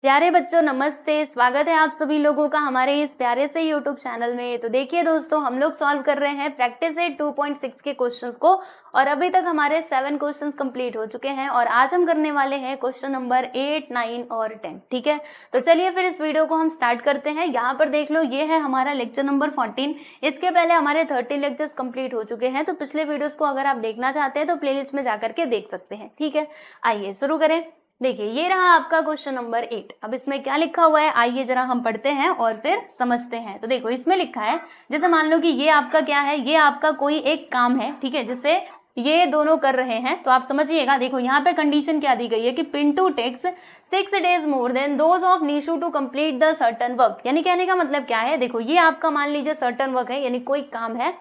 प्यारे बच्चों नमस्ते, स्वागत है आप सभी लोगों का हमारे इस प्यारे से यूट्यूब चैनल में। तो देखिए दोस्तों, हम लोग सॉल्व कर रहे हैं प्रैक्टिस सेट 2.6 के क्वेश्चंस को और अभी तक हमारे 7 क्वेश्चंस कंप्लीट हो चुके हैं और आज हम करने वाले हैं क्वेश्चन नंबर 8, 9 और 10। ठीक है, तो चलिए फिर इस वीडियो को हम स्टार्ट करते हैं। यहाँ पर देख लो, ये है हमारा लेक्चर नंबर 14। इसके पहले हमारे 30 लेक्चर्स कंप्लीट हो चुके हैं, तो पिछले वीडियोस को अगर आप देखना चाहते हैं तो प्लेलिस्ट में जाकर के देख सकते हैं। ठीक है, आइए शुरू करें। देखिए, ये रहा आपका क्वेश्चन नंबर 8। अब इसमें क्या लिखा हुआ है आइए जरा हम पढ़ते हैं और फिर समझते हैं। तो देखो, इसमें लिखा है, जैसे मान लो कि ये आपका क्या है, ये आपका कोई एक काम है, ठीक है, जिसे ये दोनों कर रहे हैं। तो आप समझिएगा, देखो यहाँ पे कंडीशन क्या दी गई है कि Pintu takes 6 days more than those of Nishu to complete the certain work. यानी कहने का मतलब क्या है, देखो ये आपका मान लीजिए सर्टन वर्क है, यानी कोई काम है,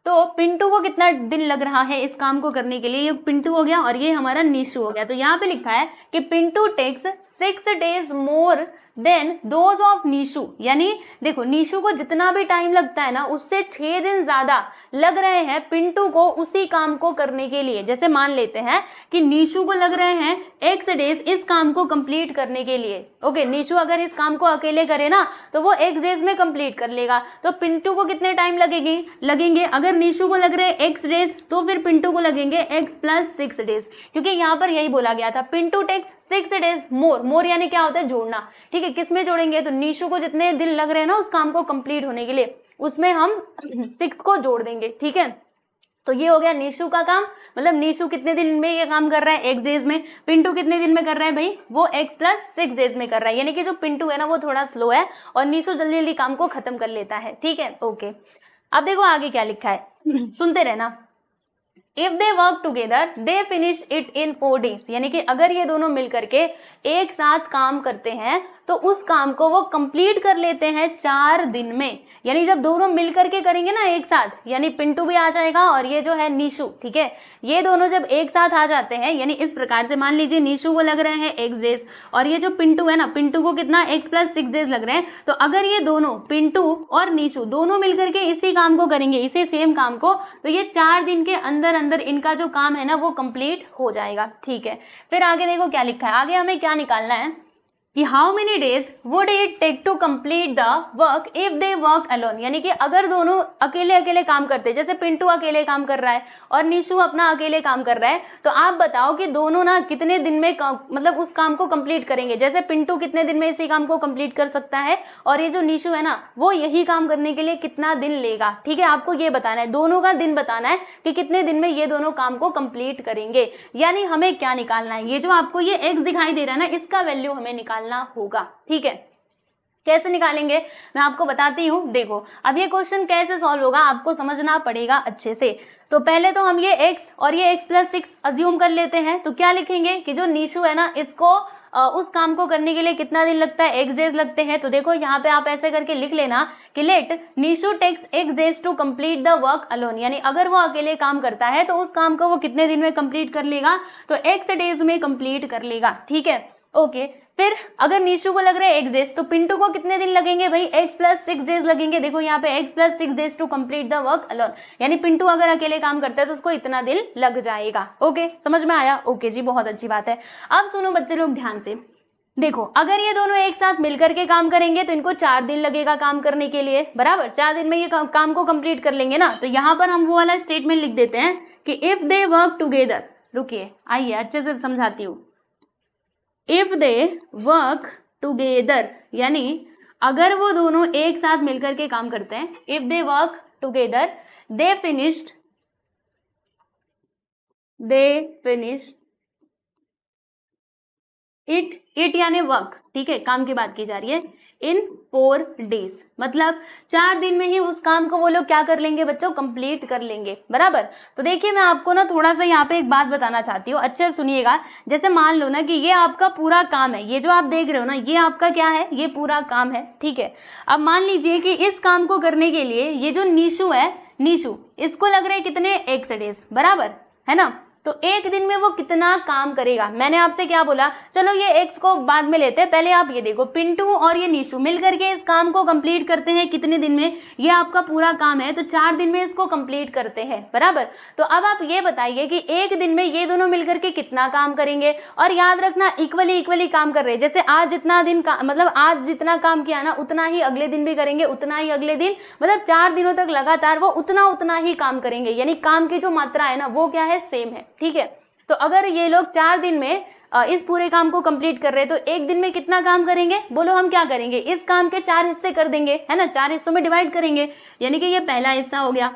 तो पिंटू को कितना दिन लग रहा है इस काम को करने के लिए। ये पिंटू हो गया और ये हमारा निशु हो गया। तो यहाँ पे लिखा है कि Pintu takes 6 days more than those of Nishu. यानी देखो, निशु को जितना भी टाइम लगता है ना, उससे 6 दिन ज्यादा लग रहे हैं पिंटू को उसी काम को करने के लिए। जैसे मान लेते हैं कि निशु को लग रहे हैं x days इस काम को कंप्लीट करने के लिए। ओके, निशु अगर इस काम को अकेले करे ना तो वो x days में कंप्लीट कर लेगा। तो पिंटू को कितने टाइम लगेंगे? अगर निशु को लग रहे हैं x days तो फिर पिंटू को लगेंगे x + 6 days, क्योंकि यहाँ पर यही बोला गया था, पिंटू टेक्स 6 days मोर यानी क्या होता है, जोड़ना। ठीक है, किसमें जोड़ेंगे? तो निशु को जितने दिन लग रहे हैं ना उस काम को कंप्लीट होने के लिए, उसमें हम 6 को जोड़ देंगे। ठीक है, तो ये हो गया निशु का काम। मतलब निशु कितने दिन में ये काम कर रहा है? x days में। पिंटू कितने दिन में कर रहा है भाई? वो x + 6 days में कर रहा है। यानी कि जो पिंटू है ना वो थोड़ा स्लो है और निशु जल्दी जल्दी काम को खत्म कर लेता है। ठीक है, ओके। अब देखो आगे क्या लिखा है, सुनते रहना। If they work together they finish it in 4 days। यानी कि अगर ये दोनों मिलकर के एक साथ काम करते हैं तो उस काम को वो कंप्लीट कर लेते हैं 4 दिन में। यानी जब दोनों मिलकर के करेंगे ना एक साथ, यानी पिंटू भी आ जाएगा और ये जो है निशु, ठीक है, ये दोनों जब एक साथ आ जाते हैं, यानी इस प्रकार से मान लीजिए निशु को लग रहे हैं x days और ये जो पिंटू है ना, पिंटू को कितना x + 6 days लग रहे हैं। तो अगर ये दोनों पिंटू और निशु दोनों मिलकर के इसी काम को करेंगे, इसी सेम काम को, तो ये 4 दिन के अंदर अंदर इनका जो काम है ना वो कंप्लीट हो जाएगा। ठीक है, फिर आगे देखो क्या लिखा है। आगे हमें क्या निकालना है कि how many days would it take to complete the work if they work alone. यानी कि अगर दोनों अकेले अकेले काम करते, जैसे पिंटू अकेले काम कर रहा है और निशु अपना अकेले काम कर रहा है, तो आप बताओ कि दोनों ना कितने दिन में मतलब उस काम को कंप्लीट करेंगे। जैसे पिंटू कितने दिन में इसी काम को कंप्लीट कर सकता है और ये जो निशु है ना वो यही काम करने के लिए कितना दिन लेगा। ठीक है, आपको ये बताना है, दोनों का दिन बताना है कि कितने दिन में ये दोनों काम को कंप्लीट करेंगे। यानी हमें क्या निकालना है, ये जो आपको ये x दिखाई दे रहा है ना, इसका वैल्यू हमें निकालना होगा। ठीक है, कैसे निकालेंगे मैं आपको बताती हूँ। देखो, अब ये क्वेश्चन कैसे सॉल्व होगा आपको समझना पड़ेगा अच्छे से। तो पहले तो हम ये x और ये x + 6 अज्यूम कर लेते हैं। तो क्या लिखेंगे कि जो निशु है ना, इसको उस काम को करने के लिए कितना दिन लगता है? x days लगते हैं। तो देखो यहाँ पे आप ऐसे करके लिख लेना कि let Nishu takes x days to complete the work alone. यानी अगर वो अकेले काम करता है तो उस काम को वो कितने दिन में कंप्लीट कर लेगा? तो x days में कंप्लीट कर लेगा। ठीक है, ओके। फिर अगर निशु को लग रहा है x days तो पिंटू को कितने दिन लगेंगे भाई? x + 6 days लगेंगे। देखो यहाँ पे x + 6 days to complete the work alone. यानी पिंटू अगर अकेले काम करता है तो उसको इतना दिन लग जाएगा। ओके, समझ में आया? ओके जी, बहुत अच्छी बात है। अब सुनो बच्चे लोग ध्यान से, देखो अगर ये दोनों एक साथ मिलकर के काम करेंगे तो इनको 4 दिन लगेगा काम करने के लिए, बराबर। 4 दिन में ये काम को कंप्लीट कर लेंगे ना। तो यहाँ पर हम वो वाला स्टेटमेंट लिख देते हैं कि इफ दे वर्क टुगेदर। रुकिए, आइए अच्छे से समझाती हूँ। इफ दे वर्क टुगेदर यानी अगर वो दोनों एक साथ मिलकर के काम करते हैं, if they work together they finished it यानी वर्क, ठीक है, काम की बात की जा रही है, इन 4 days। मतलब 4 दिन में ही उस काम को वो लोग क्या कर लेंगे बच्चों? कंप्लीट कर लेंगे, बराबर। तो देखिए, मैं आपको ना थोड़ा सा यहाँ पे एक बात बताना चाहती हूँ, अच्छे से सुनिएगा। जैसे मान लो ना कि ये आपका पूरा काम है, ये जो आप देख रहे हो ना ये आपका क्या है? ये पूरा काम है। ठीक है, अब मान लीजिए कि इस काम को करने के लिए ये जो निशु है, निशु इसको लग रहे कितने? x days, बराबर है ना। तो एक दिन में वो कितना काम करेगा। मैंने आपसे क्या बोला, चलो ये एक्स को बाद में लेते हैं, पहले आप ये देखो पिंटू और ये निशु मिल करके इस काम को कंप्लीट करते हैं कितने दिन में, ये आपका पूरा काम है तो 4 दिन में इसको कंप्लीट करते हैं, बराबर। तो अब आप ये बताइए कि एक दिन में ये दोनों मिलकर के कितना काम करेंगे। और याद रखना इक्वली काम कर रहे हैं, जैसे आज जितना दिन का मतलब आज जितना काम किया ना उतना ही अगले दिन भी करेंगे, उतना ही अगले दिन, मतलब 4 दिनों तक लगातार वो उतना ही काम करेंगे, यानी काम की जो मात्रा है ना वो क्या है, सेम है, ठीक है। तो अगर ये लोग 4 दिन में इस पूरे काम को कंप्लीट कर रहे हैं तो एक दिन में कितना काम करेंगे, बोलो हम क्या करेंगे, इस काम के 4 हिस्से कर देंगे, है ना, 4 हिस्सों में डिवाइड करेंगे, यानी कि ये पहला हिस्सा हो गया,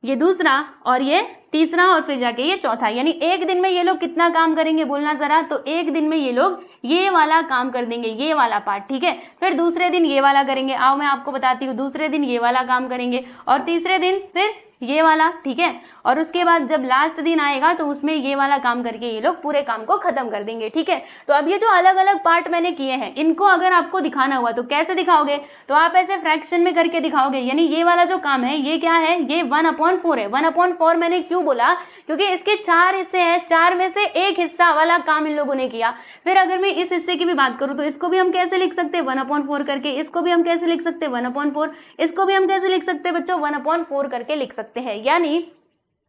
ये दूसरा और ये तीसरा और फिर जाके ये चौथा, यानी एक दिन में ये लोग कितना काम करेंगे बोलना जरा। तो एक दिन में ये लोग ये वाला काम कर देंगे, ये वाला पार्ट, ठीक है। फिर दूसरे दिन ये वाला करेंगे, आओ मैं आपको बताती हूँ, दूसरे दिन ये वाला काम करेंगे और तीसरे दिन फिर ये वाला, ठीक है। और उसके बाद जब लास्ट दिन आएगा तो उसमें ये वाला काम करके ये लोग पूरे काम को खत्म कर देंगे, ठीक है। तो अब ये जो अलग अलग पार्ट मैंने किए हैं इनको अगर आपको दिखाना हुआ तो कैसे दिखाओगे, तो आप ऐसे फ्रैक्शन में करके दिखाओगे, यानी ये वाला जो काम है ये क्या है, ये 1/4 है। 1/4 मैंने क्यों बोला, क्योंकि इसके 4 हिस्से हैं, 4 में से एक हिस्सा वाला काम इन लोगों ने किया। फिर अगर मैं इस हिस्से की भी बात करूं तो इसको भी हम कैसे लिख सकते हैं 1/4 करके, इसको भी हम कैसे लिख सकते हैं 1/4, इसको भी हम कैसे लिख सकते हैं बच्चों 1/4 करके लिख सकते हैं। यानी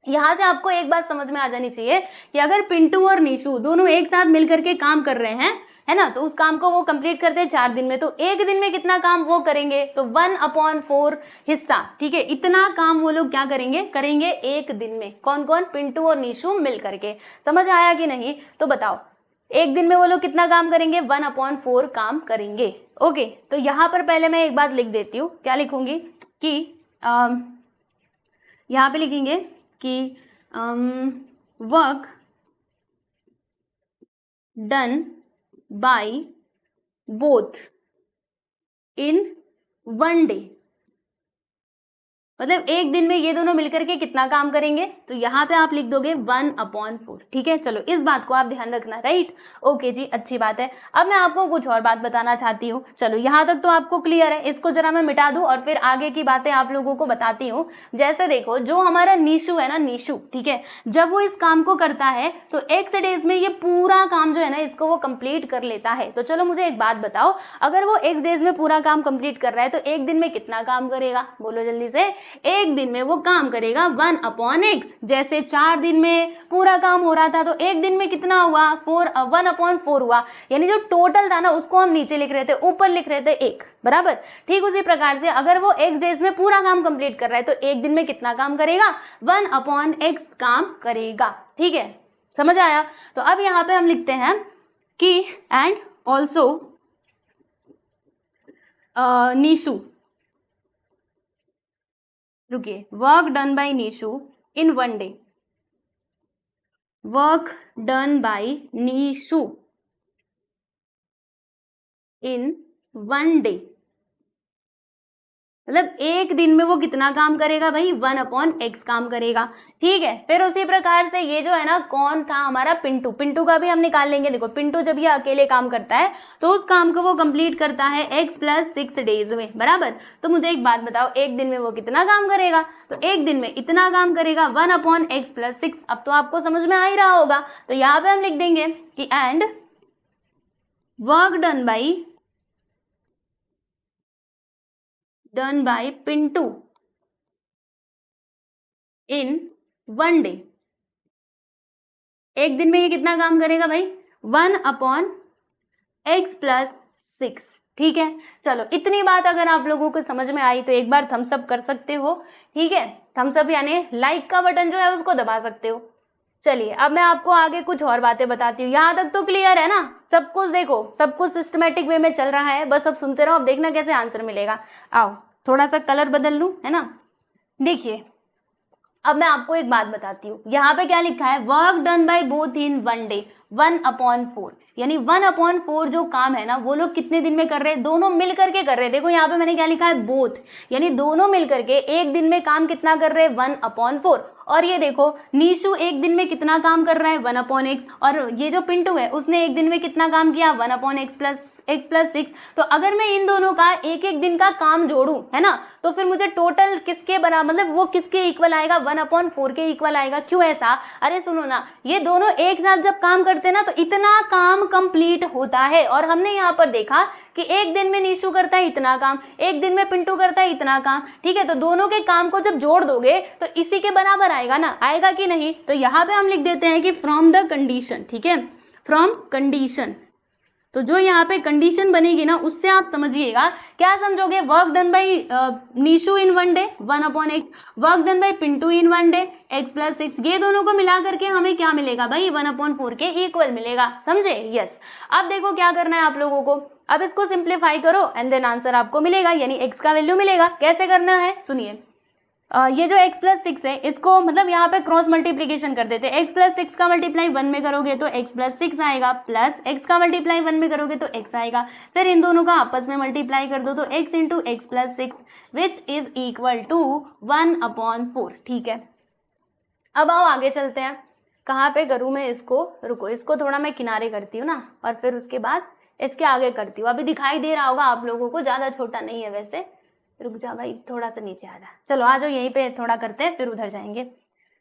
यहां से आपको एक बात समझ में आ जानी चाहिए कि अगर पिंटू और निशु दोनों एक साथ मिलकर के काम कर रहे हैं, है ना, तो उस काम को वो कंप्लीट करते हैं 4 दिन में, तो एक दिन में कितना काम वो करेंगे, तो 1/4 हिस्सा, ठीक है, इतना काम वो लोग क्या करेंगे एक दिन में। कौन कौन, पिंटू और निशु मिल करके। समझ आया कि नहीं, तो बताओ एक दिन में वो लोग कितना काम करेंगे, 1/4 काम करेंगे। ओके, तो यहां पर पहले मैं एक बात लिख देती हूँ, क्या लिखूंगी कि यहाँ पे लिखेंगे कि work done by both in 1 day, मतलब एक दिन में ये दोनों मिलकर के कितना काम करेंगे, तो यहाँ पे आप लिख दोगे 1/4, ठीक है। चलो इस बात को आप ध्यान रखना, राइट। ओके जी, अच्छी बात है। अब मैं आपको कुछ और बात बताना चाहती हूँ। चलो यहाँ तक तो आपको क्लियर है, इसको जरा मैं मिटा दूं और फिर आगे की बातें आप लोगों को बताती हूँ। जैसे देखो जो हमारा निशु है ना, निशु, ठीक है, जब वो इस काम को करता है तो X डेज में ये पूरा काम जो है ना इसको वो कंप्लीट कर लेता है। तो चलो मुझे एक बात बताओ, अगर वो X डेज में पूरा काम कंप्लीट कर रहा है तो एक दिन में कितना काम करेगा, बोलो जल्दी से। एक दिन में वो काम करेगा 1/x, जैसे 4 दिन में पूरा काम हो रहा था तो एक दिन में कितना हुआ, 1/4 हुआ, यानी जो टोटल था ना उसको हम नीचे लिख रहे थे, ऊपर लिख रहे थे 1, बराबर। ठीक उसी प्रकार से अगर वो X डेज में पूरा काम कंप्लीट कर रहा है तो एक दिन में कितना काम करेगा, 1/x काम करेगा, ठीक है, समझ आया। तो अब यहाँ पे हम लिखते हैं कि एंड ऑल्सो निशु, रुकिए, work done by Nishu in 1 day, work done by Nishu in 1 day, मतलब एक दिन में वो कितना काम करेगा भाई, 1/x काम करेगा, ठीक है। फिर उसी प्रकार से ये जो है ना, कौन था हमारा, पिंटू, पिंटू का भी हम निकाल लेंगे। देखो पिंटू जब ये अकेले काम करता है तो उस काम को वो कंप्लीट करता है x + 6 डेज में, बराबर। तो मुझे एक बात बताओ, एक दिन में वो कितना काम करेगा, तो एक दिन में इतना काम करेगा 1/x + 6। अब तो आपको समझ में आ ही रहा होगा, तो यहाँ पे हम लिख देंगे कि and work done by Pintu in 1 day, एक दिन में ये कितना काम करेगा भाई, 1/x + 6, ठीक है। चलो इतनी बात अगर आप लोगों को समझ में आई तो एक बार थम्स अप कर सकते हो, ठीक है, थम्स अप यानी लाइक का बटन जो है उसको दबा सकते हो। चलिए अब मैं आपको आगे कुछ और बातें बताती हूँ। यहाँ तक तो क्लियर है ना, सब कुछ देखो, सब कुछ सिस्टमेटिक वे में चल रहा है, बस अब सुनते रहो, अब देखना कैसे आंसर मिलेगा। आओ थोड़ा सा कलर बदल लूं, है ना। देखिए अब मैं आपको एक बात बताती हूँ, यहाँ पे क्या लिखा है, work done by both in 1 day 1/4, यानी 1/4 जो काम है ना वो लोग कितने दिन में कर रहे हैं, दोनों मिल करके कर रहे हैं। देखो यहाँ पे मैंने क्या लिखा है, बोथ, यानी दोनों मिल करके एक दिन में काम कितना कर रहे हैं, 1/4। और ये देखो नीशु एक दिन में कितना काम कर रहा है 1/x, और ये जो पिंटू है उसने एक दिन में कितना काम किया 1/x प्लस 6। तो अगर मैं इन दोनों का एक एक दिन का काम जोड़ू, है ना, तो फिर मुझे टोटल किसके बराबर, मतलब वो किसके इक्वल आएगा 1/4 के इक्वल आएगा। क्यों ऐसा? अरे सुनो ना, ये दोनों एक साथ जब काम करते हैं ना तो इतना काम कंप्लीट होता है। और हमने यहाँ पर देखा कि एक दिन में नीशु करता है इतना काम, एक दिन में पिंटू करता है इतना काम, ठीक है। तो दोनों के काम को जब जोड़ दोगे तो इसी के बराबर आएगा ना, आएगा कि नहीं? तो यहाँ पे हम लिख देते हैं कि फ्रॉम द कंडीशन, ठीक है, फ्रॉम कंडीशन। तो जो यहाँ पे कंडीशन बनेगी ना उससे आप समझिएगा, क्या समझोगे? Work done by Nishu in 1 day 1/x, work done by Pintu in 1 day x plus 6, ये दोनों को मिला करके हमें क्या मिलेगा भाई 1/4 के इक्वल मिलेगा, समझे? यस। अब देखो क्या करना है आप लोगों को, अब इसको सिंप्लीफाई करो एंड देन आंसर आपको मिलेगा, यानी x का वैल्यू मिलेगा। कैसे करना है सुनिए, ये जो x प्लस 6 है इसको मतलब यहाँ पे क्रॉस मल्टीप्लीकेशन कर देते हैं। x प्लस 6 का मल्टीप्लाई 1 में करोगे तो x प्लस 6 आएगा, प्लस x का मल्टीप्लाई 1 में करोगे तो x आएगा, फिर इन दोनों का आपस में मल्टीप्लाई कर दो तो x into x plus 6 which is equal to 1/4, ठीक है। अब आओ आगे चलते हैं, कहाँ पे करूँ मैं इसको, रुको इसको थोड़ा मैं किनारे करती हूँ ना, और फिर उसके बाद इसके आगे करती हूँ। अभी दिखाई दे रहा होगा आप लोगों को, ज़्यादा छोटा नहीं है वैसे, रुक जा भाई थोड़ा सा नीचे आ जा, चलो आ जाओ यहीं पे थोड़ा करते हैं फिर उधर जाएंगे।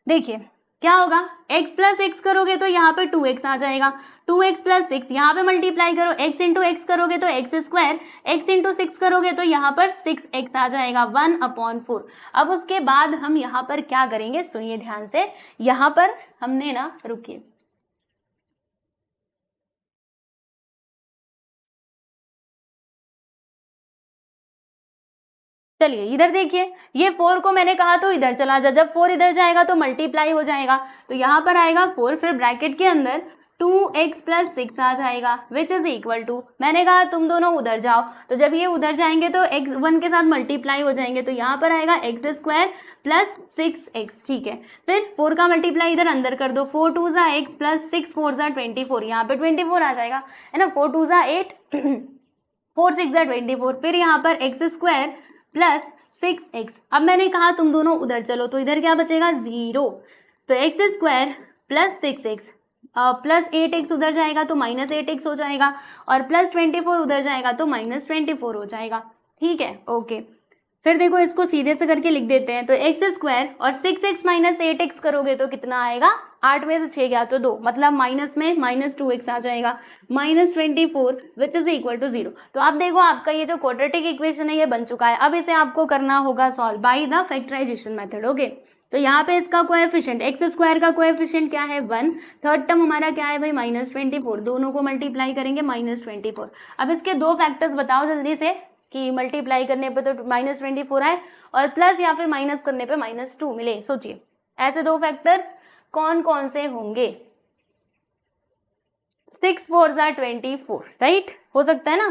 देखिए क्या होगा, x प्लस एक्स करोगे तो यहाँ पे 2x आ जाएगा, 2x प्लस 6 यहाँ पे मल्टीप्लाई करो, x इंटू एक्स करोगे तो x स्क्वायर, x इंटू 6 करोगे तो यहाँ पर 6x आ जाएगा 1/4। अब उसके बाद हम यहाँ पर क्या करेंगे सुनिए ध्यान से, यहाँ पर हमने ना, रुकिए चलिए इधर देखिए, ये 4 को मैंने कहा तो इधर चला जा, जब 4 इधर जाएगा तो मल्टीप्लाई हो जाएगा, तो यहाँ पर आएगा 4, फिर ब्रैकेट के अंदर 2x प्लस 6 आ जाएगा विच इज इक्वल टू, मैंने कहा तुम दोनों उधर जाओ, तो जब ये उधर जाएंगे तो x 1 के साथ मल्टीप्लाई हो जाएंगे, तो यहाँ पर आएगा एक्स स्क्वायर प्लस 6x, ठीक है। फिर 4 का मल्टीप्लाई इधर अंदर कर दो, 4 2 ज़ा x प्लस 6 4 ज़ा 24, यहाँ पे 24 आ जाएगा, है ना, 4 2 ज़ा 8 4 6 ज़ा 24, फिर यहाँ पर एक्स स्क्वायर प्लस 6x। अब मैंने कहा तुम दोनों उधर चलो, तो इधर क्या बचेगा 0, तो x square plus 6x plus 8x उधर जाएगा तो माइनस 8x हो जाएगा, और प्लस 24 उधर जाएगा तो माइनस 24 हो जाएगा, ठीक है, ओके। फिर देखो इसको सीधे से करके लिख देते हैं, तो एक्स स्क्वायर और 6x माइनस 8x करोगे तो कितना आएगा, 8 में से 6 गया तो 2, मतलब माइनस में माइनस 2x आ जाएगा, minus 24 which is equal to 0। तो अब देखो आपका ये जो क्वाड्रेटिक इक्वेशन है ये बन चुका है। अब इसे आपको करना होगा solve by the factorisation method, okay. तो यहाँ पे इसका कोएफिशिएंट एक्स स्क्वायर का कोएफिशिएंट क्या है 1, थर्ड टर्म हमारा क्या है भाई माइनस 24, दोनों को मल्टीप्लाई करेंगे माइनस 24। अब इसके दो फैक्टर्स बताओ जल्दी से कि मल्टीप्लाई करने पे तो माइनस 24 आए और प्लस या फिर माइनस करने पे माइनस 2 मिले, सोचिए ऐसे दो फैक्टर्स कौन कौन से होंगे। 6 4 ज़ा 24, राइट, हो सकता है ना।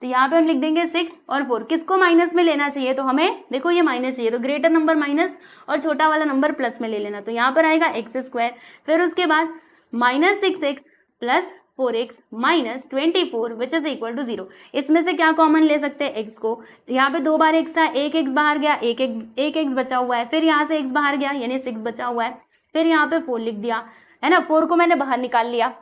तो यहाँ पे हम लिख देंगे 6 और 4, किसको माइनस में लेना चाहिए, तो हमें देखो ये माइनस चाहिए तो ग्रेटर नंबर माइनस और छोटा वाला नंबर प्लस में ले लेना, तो यहाँ पर आएगा एक्स स्क्वायर, फिर उसके बाद minus 6x plus 4x minus 24 which is equal to 0। इसमें से क्या कॉमन ले सकते हैं x को, यहाँ पे 2 बार x था, एक x बाहर गया, एक x बचा हुआ है, फिर यहाँ से x बाहर गया यानी 6 बचा हुआ है, फिर यहाँ पे 4 लिख दिया, है ना, 4 को मैंने बाहर निकाल लिया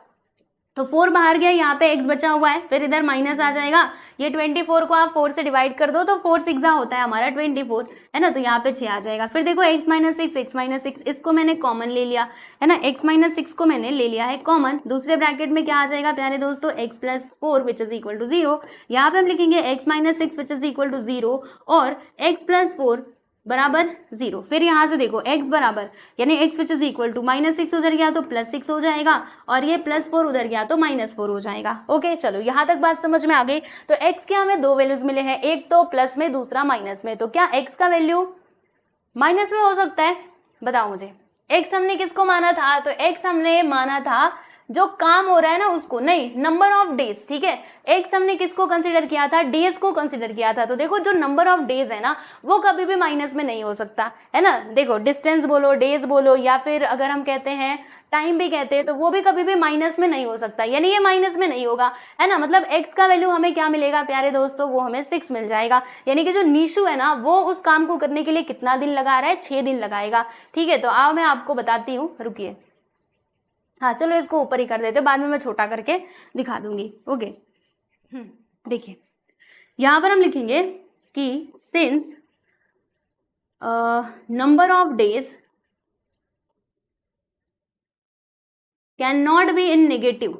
तो 4 बाहर गया, यहाँ पे x बचा हुआ है, फिर इधर माइनस आ जाएगा, ये 24 को आप 4 से डिवाइड कर दो तो 4 6 होता है हमारा 24, है ना, तो यहाँ पे 6 आ जाएगा। फिर देखो x माइनस 6 इसको मैंने कॉमन ले लिया, है ना, x माइनस 6 को मैंने ले लिया है कॉमन, दूसरे ब्रैकेट में क्या आ जाएगा प्यारे दोस्तों x plus 4 which is equal to 0। यहाँ पे हम लिखेंगे x minus 6 which is equal to 0 और x प्लस 4 बराबर 0। फिर यहाँ से देखो x बराबर यानी x which is equal to minus 6 उधर गया तो प्लस 6 हो जाएगा और ये प्लस 4 उधर गया तो माइनस 4 हो जाएगा। ओके चलो यहाँ तक बात समझ में आ गई। तो x के हमें दो वैल्यूज मिले हैं, एक तो प्लस में दूसरा माइनस में, तो क्या x का वैल्यू माइनस में हो सकता है, बताओ मुझे। x हमने किसको माना था, तो x हमने माना था जो काम हो रहा है ना उसको, नहीं नंबर ऑफ डेज, ठीक है। एक्स हमने किसको कंसीडर किया था, डेज को कंसीडर किया था। तो देखो जो नंबर ऑफ डेज है ना वो कभी भी माइनस में नहीं हो सकता, है ना। देखो डिस्टेंस बोलो, डेज बोलो, या फिर अगर हम कहते हैं टाइम भी कहते हैं, तो वो भी कभी भी माइनस में नहीं हो सकता, यानी ये माइनस में नहीं होगा, है ना। मतलब x का वैल्यू हमें क्या मिलेगा प्यारे दोस्तों, वो हमें 6 मिल जाएगा। यानी कि जो नीशु है ना वो उस काम को करने के लिए कितना दिन लगा रहा है, 6 दिन लगाएगा। ठीक है, तो आओ मैं आपको बताती हूँ, रुकिए। हाँ चलो इसको ऊपर ही कर देते, बाद में मैं छोटा करके दिखा दूंगी। ओके, देखिए यहाँ पर हम लिखेंगे कि since number of days cannot be in negative,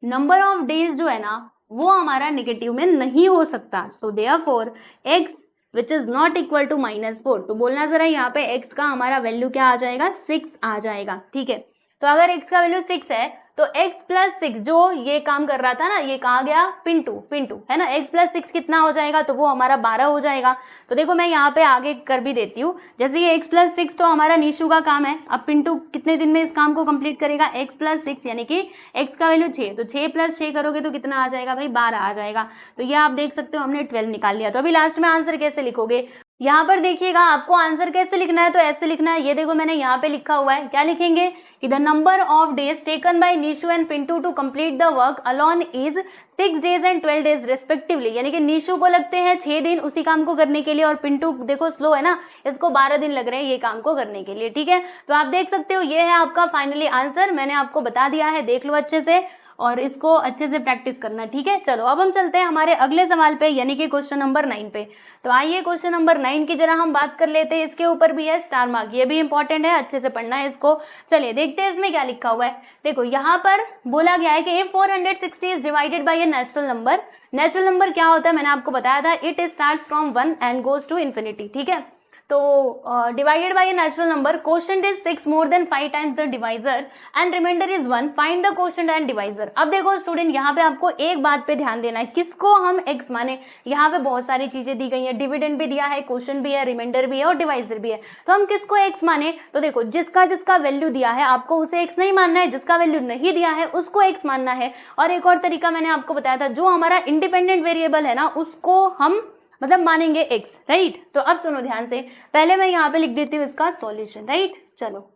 number of days जो है ना वो हमारा नेगेटिव में नहीं हो सकता। So therefore x which is not equal to -4, तो बोलना जरा यहाँ पे x का हमारा वैल्यू क्या आ जाएगा, 6 आ जाएगा। ठीक है, तो अगर x का वैल्यू 6 है तो x प्लस 6 जो ये काम कर रहा था ना, ये कहाँ गया, पिंटू है ना। x प्लस 6 कितना हो जाएगा, तो वो हमारा 12 हो जाएगा। तो देखो मैं यहाँ पे आगे कर भी देती हूँ, जैसे ये x प्लस 6 तो हमारा नीशु का काम है। अब पिंटू कितने दिन में इस काम को कंप्लीट करेगा, x प्लस 6 यानी कि x का वैल्यू 6, तो 6 प्लस 6 करोगे तो कितना आ जाएगा भाई, 12 आ जाएगा। तो ये आप देख सकते हो हमने 12 निकाल लिया। तो अभी लास्ट में आंसर कैसे लिखोगे, यहाँ पर देखिएगा आपको आंसर कैसे लिखना है, तो ऐसे लिखना है। ये देखो मैंने यहाँ पे लिखा हुआ है, क्या लिखेंगे कि the number of days taken by Nishu and Pintu to complete the work alone is 6 days and 12 days respectively. यानी कि नीशु को लगते हैं 6 दिन उसी काम को करने के लिए, और पिंटू देखो स्लो है ना, इसको 12 दिन लग रहे हैं ये काम को करने के लिए। ठीक है, तो आप देख सकते हो ये है आपका फाइनली आंसर, मैंने आपको बता दिया है, देख लो अच्छे से और इसको अच्छे से प्रैक्टिस करना। ठीक है, चलो अब हम चलते हैं हमारे अगले सवाल पे, यानी कि क्वेश्चन नंबर 9 पे। तो आइए क्वेश्चन नंबर 9 की जरा हम बात कर लेते हैं। इसके ऊपर भी है स्टार मार्क, ये भी इंपॉर्टेंट है, अच्छे से पढ़ना है इसको। चलिए देखते हैं इसमें क्या लिखा हुआ है। देखो यहाँ पर बोला गया है कि if 460 is divided by a natural number, natural number क्या होता है मैंने आपको बताया था, it starts from 1 and goes to infinity. ठीक है, तो divided by a natural number, quotient is 6 more than 5 times the divisor and remainder is 1, find the quotient and divisor. अब देखो स्टूडेंट यहाँ पे आपको एक बात पे ध्यान देना है, किसको हम x माने। यहाँ पे बहुत सारी चीजें दी गई है, डिविडेंड भी दिया है, क्वोशंट भी है, रिमाइंडर भी है और डिवाइजर भी है। तो हम किसको x माने, तो देखो जिसका जिसका वैल्यू दिया है आपको उसे x नहीं मानना है, जिसका वैल्यू नहीं दिया है उसको x मानना है। और एक और तरीका मैंने आपको बताया था, जो हमारा इंडिपेंडेंट वेरिएबल है ना उसको हम मतलब मानेंगे x, राइट। तो अब सुनो ध्यान से, पहले मैं यहाँ पे लिख देती हूँ इसका सॉल्यूशन, राइट। चलो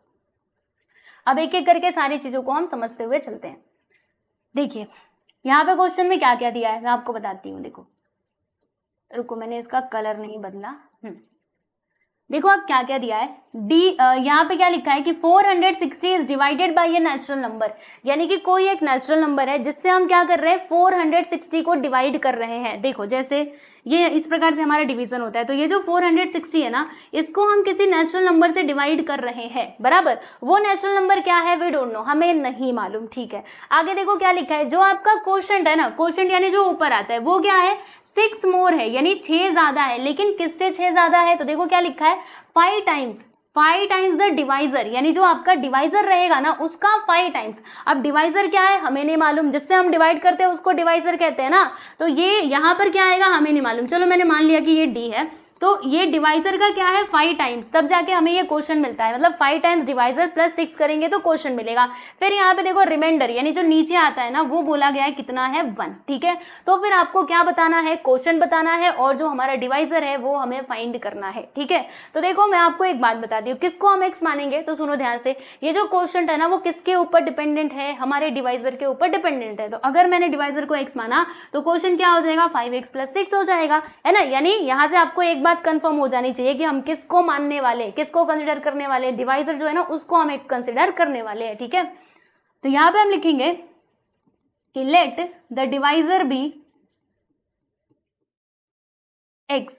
अब एक एक करके सारी चीजों को हम समझते हुए चलते हैं। देखिए यहाँ पे क्वेश्चन में क्या क्या दिया है मैं आपको बताती हूँ। देखो रुको, मैंने इसका कलर नहीं बदला। देखो अब क्या क्या दिया है, यहाँ पे क्या लिखा है कि 460 is divided by a natural number, यानी कि कोई एक नेचुरल नंबर है जिससे हम क्या कर रहे हैं, 460 को डिवाइड कर रहे हैं। देखो जैसे ये इस प्रकार से हमारा डिवीजन होता है, तो ये जो 460 है ना इसको हम किसी नेचुरल नंबर से डिवाइड कर रहे हैं, बराबर। वो नेचुरल नंबर क्या है वी डोंट नो, हमें नहीं मालूम। ठीक है, आगे देखो क्या लिखा है, जो आपका क्वोशंट है ना, क्वोशंट यानी जो ऊपर आता है वो क्या है, 6 मोर है, यानी 6 ज्यादा है। लेकिन किससे 6 ज्यादा है, तो देखो क्या लिखा है, 5 टाइम्स द डिवाइजर, यानी जो आपका डिवाइजर रहेगा ना उसका 5 टाइम्स। अब डिवाइजर क्या है हमें नहीं मालूम, जिससे हम डिवाइड करते हैं उसको डिवाइजर कहते हैं ना, तो ये यहाँ पर क्या आएगा हमें नहीं मालूम। चलो मैंने मान लिया कि ये डी है, तो ये डिवाइजर का क्या है 5 टाइम्स, तब जाके हमें ये क्वोशंट मिलता है। मतलब 5 टाइम्स डिवाइजर प्लस 6 करेंगे तो क्वोशंट मिलेगा। फिर यहाँ पे देखो रिमाइंडर, यानी जो नीचे आता है ना वो बोला गया है कितना है 1। ठीक है, तो फिर आपको क्या बताना है, क्वोशंट बताना है और जो हमारा डिवाइजर है वो हमें फाइंड करना है। ठीक है, तो देखो मैं आपको एक बात बताती हूँ, किसको हम x मानेंगे, तो सुनो ध्यान से, ये जो क्वोशंट है ना वो किसके ऊपर डिपेंडेंट है, हमारे डिवाइजर के ऊपर डिपेंडेंट है। तो अगर मैंने डिवाइजर को x माना तो क्वोशंट क्या हो जाएगा, 5x + 6 हो जाएगा, है ना। यानी यहाँ से आपको एक बात कंफर्म हो जानी चाहिए कि हम किसको मानने वाले, किसको कंसीडर करने वाले, डिवाइजर जो है ना उसको हम एक कंसीडर करने वाले हैं। ठीक है, तो यहाँ पे हम लिखेंगे कि let the divisor be x।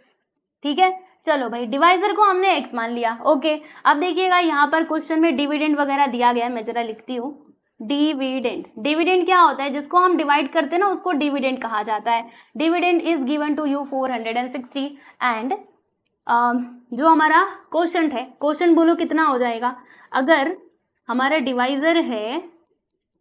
ठीक है, चलो भाई डिवाइजर को हमने x मान लिया। ओके, अब देखिएगा यहाँ पर क्वेश्चन में डिविडेंड वगैरह दिया गया है, मैं जरा लिखती हूँ। डिविडेंड क्या होता है, जिसको हम डिवाइड करते हैं ना उसको डिविडेंड कहा जाता है। Dividend is given to you 460 and जो हमारा क्वोशंट है, क्वोशंट बोलो कितना हो जाएगा, अगर हमारा डिवाइजर है,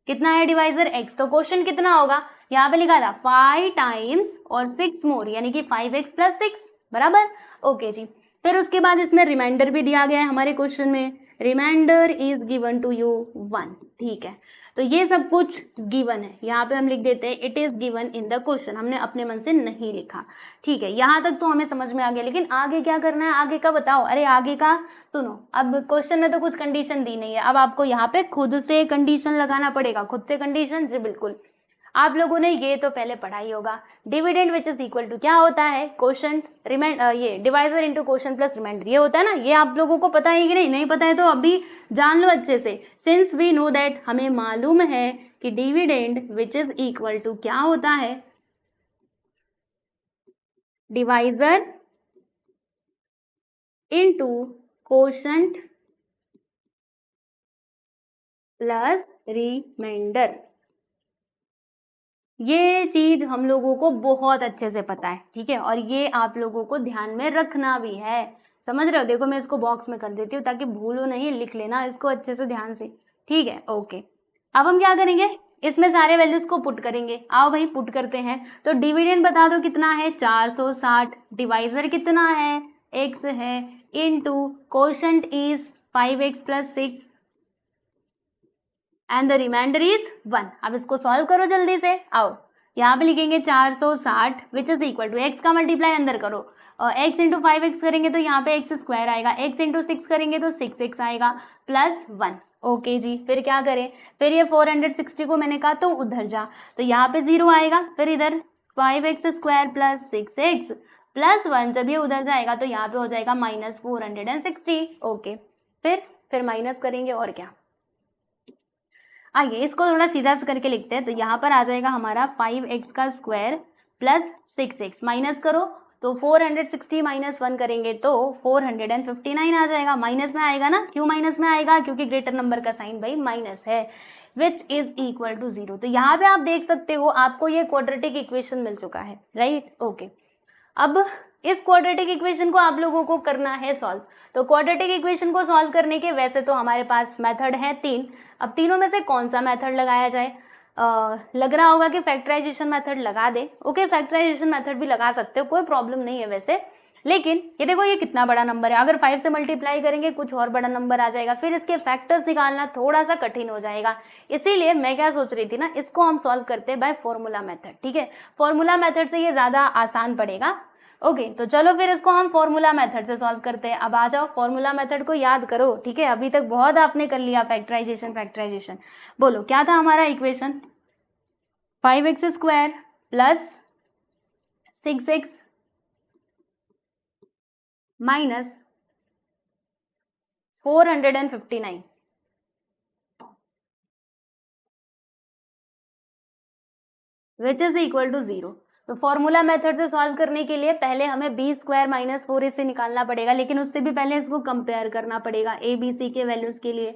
कितना है डिवाइजर x, तो क्वोशंट कितना होगा, यहाँ पे लिखा था 5 टाइम्स और 6 मोर, यानी कि 5x + 6, बराबर। ओके जी, फिर उसके बाद इसमें रिमाइंडर भी दिया गया है हमारे क्वेश्चन में, remainder is given to you 1। ठीक है, तो ये सब कुछ गिवन है, यहाँ पे हम लिख देते हैं it is given in the question, हमने अपने मन से नहीं लिखा। ठीक है, यहाँ तक तो हमें समझ में आ गया, लेकिन आगे क्या करना है, आगे का बताओ। अरे आगे का सुनो, अब क्वेश्चन में तो कुछ कंडीशन दी नहीं है, अब आपको यहाँ पे खुद से कंडीशन लगाना पड़ेगा। खुद से कंडीशन, जी बिल्कुल, आप लोगों ने ये तो पहले पढ़ा ही होगा। Dividend which is equal to क्या होता है, क्वोशंट ये divisor into quotient plus remainder, ये होता है ना। ये आप लोगों को पता है कि नहीं, नहीं पता है तो अभी जान लो अच्छे से। सिंस वी नो दैट, हमें मालूम है कि dividend which is equal to क्या होता है, divisor into quotient plus remainder. ये चीज हम लोगों को बहुत अच्छे से पता है, ठीक है, और ये आप लोगों को ध्यान में रखना भी है। समझ रहे हो? देखो मैं इसको बॉक्स में कर देती हूँ ताकि भूलो नहीं, लिख लेना इसको अच्छे से ध्यान से, ठीक है। ओके, अब हम क्या करेंगे, इसमें सारे वैल्यूज को पुट करेंगे। आओ भाई पुट करते हैं। तो डिविडेंड बता दो कितना है, 460, डिवाइजर कितना है, x है, into quotient is 5x plus 6 and the remainder is 1। अब इसको सॉल्व करो जल्दी से। आओ यहाँ पे लिखेंगे 460 which is equal to x का मल्टीप्लाई अंदर करो, और x इंटू 5x करेंगे तो यहाँ पे x स्क्वायर आएगा, x इंटू 6 करेंगे तो 6x आएगा प्लस 1। ओके जी, फिर क्या करें, फिर ये 460 को मैंने कहा तो उधर जा, तो यहाँ पे 0 आएगा, फिर इधर 5x square plus 6x plus 1, जब ये उधर जाएगा तो यहाँ पे हो जाएगा माइनस 460। ओके, फिर माइनस करेंगे और क्या। आइए इसको थोड़ा सीधा से करके लिखते हैं। तो यहाँ पर आ जाएगा हमारा 5x का स्क्वायर प्लस 6x, माइनस करो तो 460 माइनस 1 करेंगे तो 459 आ जाएगा। माइनस में आएगा ना, क्यों माइनस में आएगा, क्योंकि ग्रेटर नंबर का साइन भाई माइनस है, विच इज इक्वल टू 0। तो यहाँ पे आप देख सकते हो आपको ये क्वाड्रेटिक इक्वेशन मिल चुका है, राइट। ओके, अब इस क्वाड्रेटिक इक्वेशन को आप लोगों को करना है सॉल्व। तो क्वाड्रेटिक इक्वेशन को सॉल्व करने के वैसे तो हमारे पास मेथड है 3। अब तीनों में से कौन सा मेथड लगाया जाए, लग रहा होगा कि फैक्टराइजेशन मेथड लगा दे। ओके, फैक्टराइजेशन मेथड भी लगा सकते हो, कोई प्रॉब्लम नहीं है वैसे। लेकिन ये देखो ये कितना बड़ा नंबर है, अगर 5 से मल्टीप्लाई करेंगे कुछ और बड़ा नंबर आ जाएगा, फिर इसके फैक्टर्स निकालना थोड़ा सा कठिन हो जाएगा। इसीलिए मैं क्या सोच रही थी ना, इसको हम सॉल्व करते हैं बाय फॉर्मूला मेथड, ठीक है। फॉर्मूला मेथड से ये ज्यादा आसान पड़ेगा। ओके, तो चलो फिर इसको हम फॉर्मूला मेथड से सॉल्व करते हैं। अब आ जाओ फॉर्मूला मेथड को याद करो, ठीक है। अभी तक बहुत आपने कर लिया फैक्टराइजेशन। बोलो क्या था हमारा equation, 5x square plus 6x minus 459 which is equal to 0। तो फॉर्मूला मेथड से सॉल्व करने के लिए पहले हमें बी स्क्वायर माइनस 4 से निकालना पड़ेगा, लेकिन उससे भी पहले इसको कंपेयर करना पड़ेगा ए बी सी के वैल्यूज के लिए।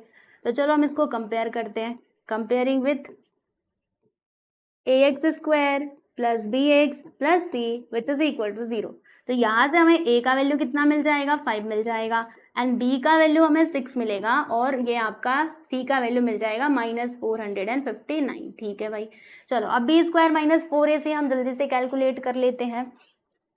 तो चलो हम इसको कंपेयर करते हैं, comparing with a x square plus b x plus c which is equal to 0। तो यहाँ से हमें a का वैल्यू कितना मिल जाएगा, 5 मिल जाएगा, एंड b का वैल्यू हमें 6 मिलेगा, और ये आपका c का वैल्यू मिल जाएगा माइनस 459। ठीक है भाई, चलो अब b स्क्वायर माइनस 4ac हम जल्दी से कैलकुलेट कर लेते हैं।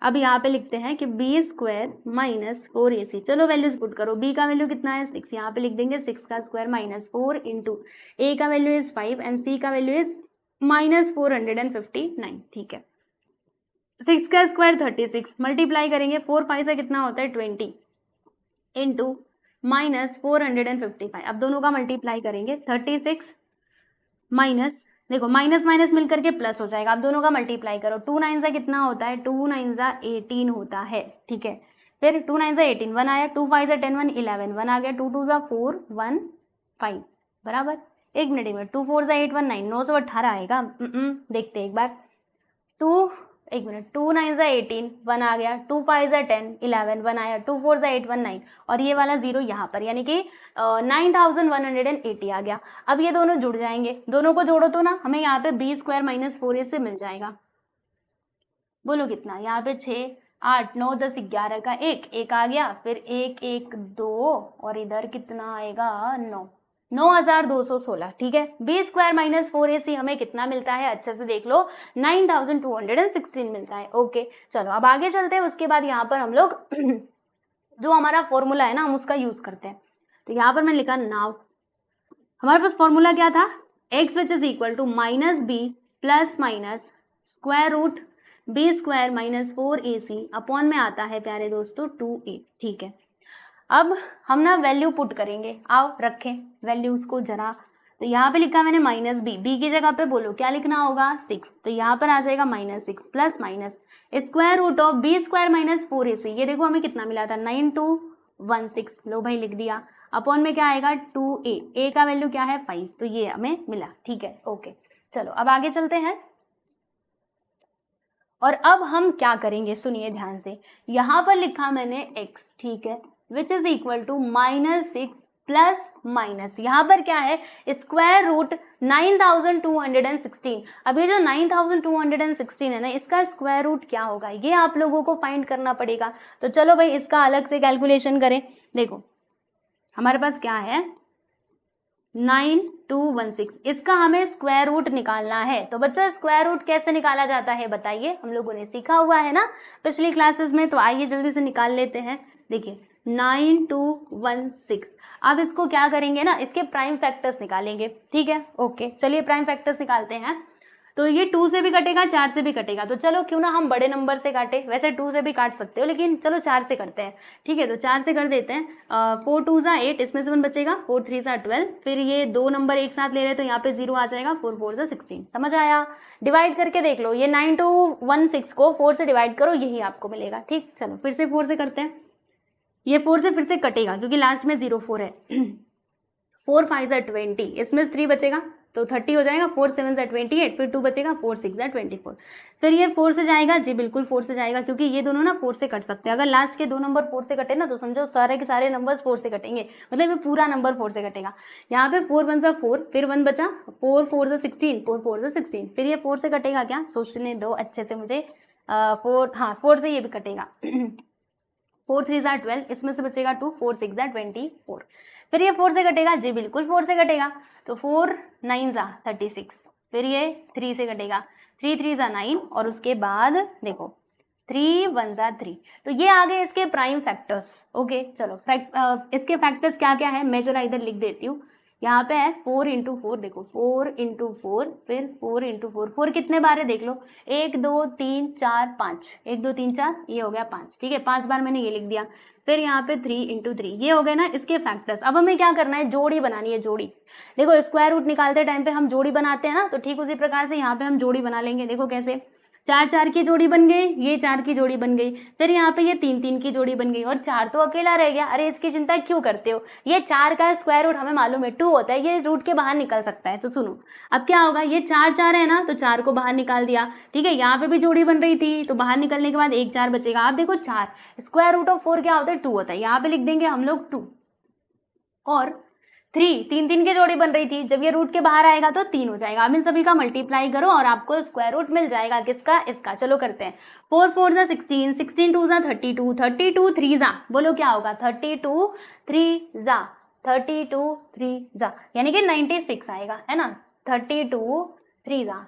अब यहाँ पे लिखते हैं कि b स्क्वायर माइनस 4ac, चलो वैल्यूज पुट करो। b का वैल्यू कितना है 6, यहाँ पे लिख देंगे 6 का स्क्वायर माइनस 4 इंटू a का वैल्यू इज 5 एंड c का वैल्यू इज माइनस 459। ठीक है, 6 का स्क्वायर 36, मल्टीप्लाई करेंगे 4 5 से कितना होता है 20 इंटू माइनस 455। अब दोनों का मल्टीप्लाई करेंगे 36 माइनस, देखो माइनस माइनस मिलकर के प्लस हो जाएगा। अब दोनों का मल्टीप्लाई करो, 2 9 से कितना होता है 2 9 से 18 होता है। ठीक है, फिर 2 9 से 18 1 आया, 2 5 से 10 1 11 1 आ गया, 2 2 से 4 1 5 बराबर। एक मिनट 2 4 से 8 1 9 9 से 18 आएगा। देखते एक बार, 2 9 से 18 1 आ गया, 2 5 से 10 11 1 आया, 2 4 से 8 1 9, और ये वाला 0 यहाँ पर, यानी कि 9180 आ गया। अब ये दोनों जुड़ जाएंगे, दोनों को जोड़ो तो ना हमें यहाँ पे b स्क्वायर माइनस 4ac से मिल जाएगा। बोलो कितना, यहाँ पे 6 8 9 10 11 का 1 आ गया, फिर 1 1 2, और इधर कितना आएगा 9 9216। ठीक है, b स्क्वायर माइनस 4ac हमें कितना मिलता है, अच्छे से देख लो 9216 मिलता है। ओके, चलो अब आगे चलते हैं। उसके बाद यहाँ पर हम लोग जो हमारा फॉर्मूला है ना हम उसका यूज करते हैं। तो यहाँ पर मैंने लिखा नाउ, हमारे पास फॉर्मूला क्या था, x which is equal to minus b plus minus square root b square minus 4ac upon में आता है प्यारे दोस्तों 2a। ठीक है, अब हम ना वैल्यू पुट करेंगे, आओ रखें वैल्यूज को जरा। तो यहाँ पे लिखा मैंने माइनस बी की जगह पे बोलो क्या लिखना होगा 6, तो यहाँ पर आ जाएगा -6 plus minus square root of b square minus 4ac, ये देखो हमें कितना मिला था 9216, लो भाई लिख दिया, अपॉन में क्या आएगा 2a, a का वैल्यू क्या है 5, तो ये हमें मिला। ठीक है, ओके चलो अब आगे चलते हैं। और अब हम क्या करेंगे सुनिए ध्यान से, यहाँ पर लिखा मैंने x, ठीक है, which is equal to -6 plus minus यहाँ पर क्या है स्क्वायर रूट 9216। अब ये जो 9216 है ना, इसका स्क्वायर रूट क्या होगा ये आप लोगों को फाइंड करना पड़ेगा। तो चलो भाई इसका अलग से कैलकुलेशन करें। देखो हमारे पास क्या है 9216, इसका हमें स्क्वायर रूट निकालना है। तो बच्चों स्क्वायर रूट कैसे निकाला जाता है बताइए, हम लोगों ने सीखा हुआ है ना पिछली क्लासेस में, तो आइए जल्दी से निकाल लेते हैं। देखिए 9216, अब इसको क्या करेंगे ना, इसके प्राइम फैक्टर्स निकालेंगे। ठीक है, ओके चलिए प्राइम फैक्टर्स निकालते हैं। तो ये 2 से भी कटेगा 4 से भी कटेगा, तो चलो क्यों ना हम बड़े नंबर से काटे, वैसे 2 से भी काट सकते हो लेकिन चलो 4 से करते हैं। ठीक है, तो 4 से कर देते हैं। 4 2 ज़ा 8, इसमें से 1 बचेगा, 4 3 ज़ा 12, फिर ये 2 नंबर एक साथ ले रहे हैं तो यहाँ पे 0 आ जाएगा, 4 4 ज़ा 16। समझ आया? डिवाइड करके देख लो, ये 9216 को 4 से डिवाइड करो, यही आपको मिलेगा। ठीक, चलो फिर से 4 से करते हैं। ये 4 से फिर से कटेगा क्योंकि लास्ट में 0 4 है। 4 5 ज़ा 20, इसमें 3 बचेगा तो 30 हो जाएगा, 4 7 ज़ा 28, फिर 2 बचेगा, 4 6 ज़ा 24, फिर ये 4 से जाएगा, जी बिल्कुल 4 से जाएगा क्योंकि ये दोनों ना 4 से कट सकते हैं। अगर लास्ट के 2 नंबर 4 से कटे ना तो समझो सारे के सारे नंबर्स 4 से कटेंगे, मतलब ये पूरा नंबर 4 से कटेगा। यहाँ पे 4 1 ज़ा 4, फिर 1 बचा, 4 4 ज़ा 16, 4 4 ज़ा 16, फिर ये 4 से कटेगा क्या, सोचने दो अच्छे से मुझे। 4 से ये भी कटेगा। 4 3 ज़ा 12, इसमें से बचेगा 2, 4 6 ज़ा 24, फिर ये 4 से कटेगा, जी बिल्कुल 4 से कटेगा, तो 4 9 ज़ा 36, फिर ये 3 से कटेगा, 3 3 ज़ा 9, और उसके बाद देखो 3 1 ज़ा 3, तो ये आ गए इसके प्राइम फैक्टर्स। ओके चलो इसके फैक्टर्स क्या क्या है मैं जरा इधर लिख देती हूँ। यहाँ पे है 4 इंटू 4, देखो 4 इंटू 4, फिर 4 इंटू 4, 4 कितने बार है देख लो, 1 2 3 4 5, 1 2 3 4, ये हो गया 5। ठीक है, 5 बार मैंने ये लिख दिया। फिर यहाँ पे 3 इंटू 3, ये हो गए ना इसके फैक्टर्स। अब हमें क्या करना है, जोड़ी बनानी है, जोड़ी। देखो स्क्वायर रूट निकालते टाइम पे हम जोड़ी बनाते हैं ना, तो ठीक उसी प्रकार से यहाँ पे हम जोड़ी बना लेंगे। देखो कैसे, 4 4 की जोड़ी बन गई, ये 4 की जोड़ी बन गई, फिर यहाँ पे ये 3 3 की जोड़ी बन गई, और 4 तो अकेला रह गया। अरे इसकी चिंता क्यों करते हो, ये 4 का स्क्वायर रूट हमें मालूम है 2 होता है, ये रूट के बाहर निकल सकता है। तो सुनो अब क्या होगा, ये 4 4 है ना, तो 4 को बाहर निकाल दिया। ठीक है, यहाँ पे भी जोड़ी बन रही थी तो बाहर निकलने के बाद 1 4 बचेगा। आप देखो 4 स्क्वायर रूट ऑफ 4 क्या होता है, 2 होता है, यहाँ पे लिख देंगे हम लोग 2, और 3 3 3 की जोड़ी बन रही थी, जब ये रूट के बाहर आएगा तो 3 हो जाएगा। अब इन सभी का मल्टीप्लाई करो और आपको स्क्वायर रूट मिल जाएगा, किसका, इसका। चलो करते हैं, 4 4 ज़ा 16, 16 2 ज़ा 32, 32 3 ज़ा, बोलो क्या होगा, 32 3 ज़ा, 32 3 ज़ा, यानी कि 96 आएगा, है ना। 32 3 ज़ा,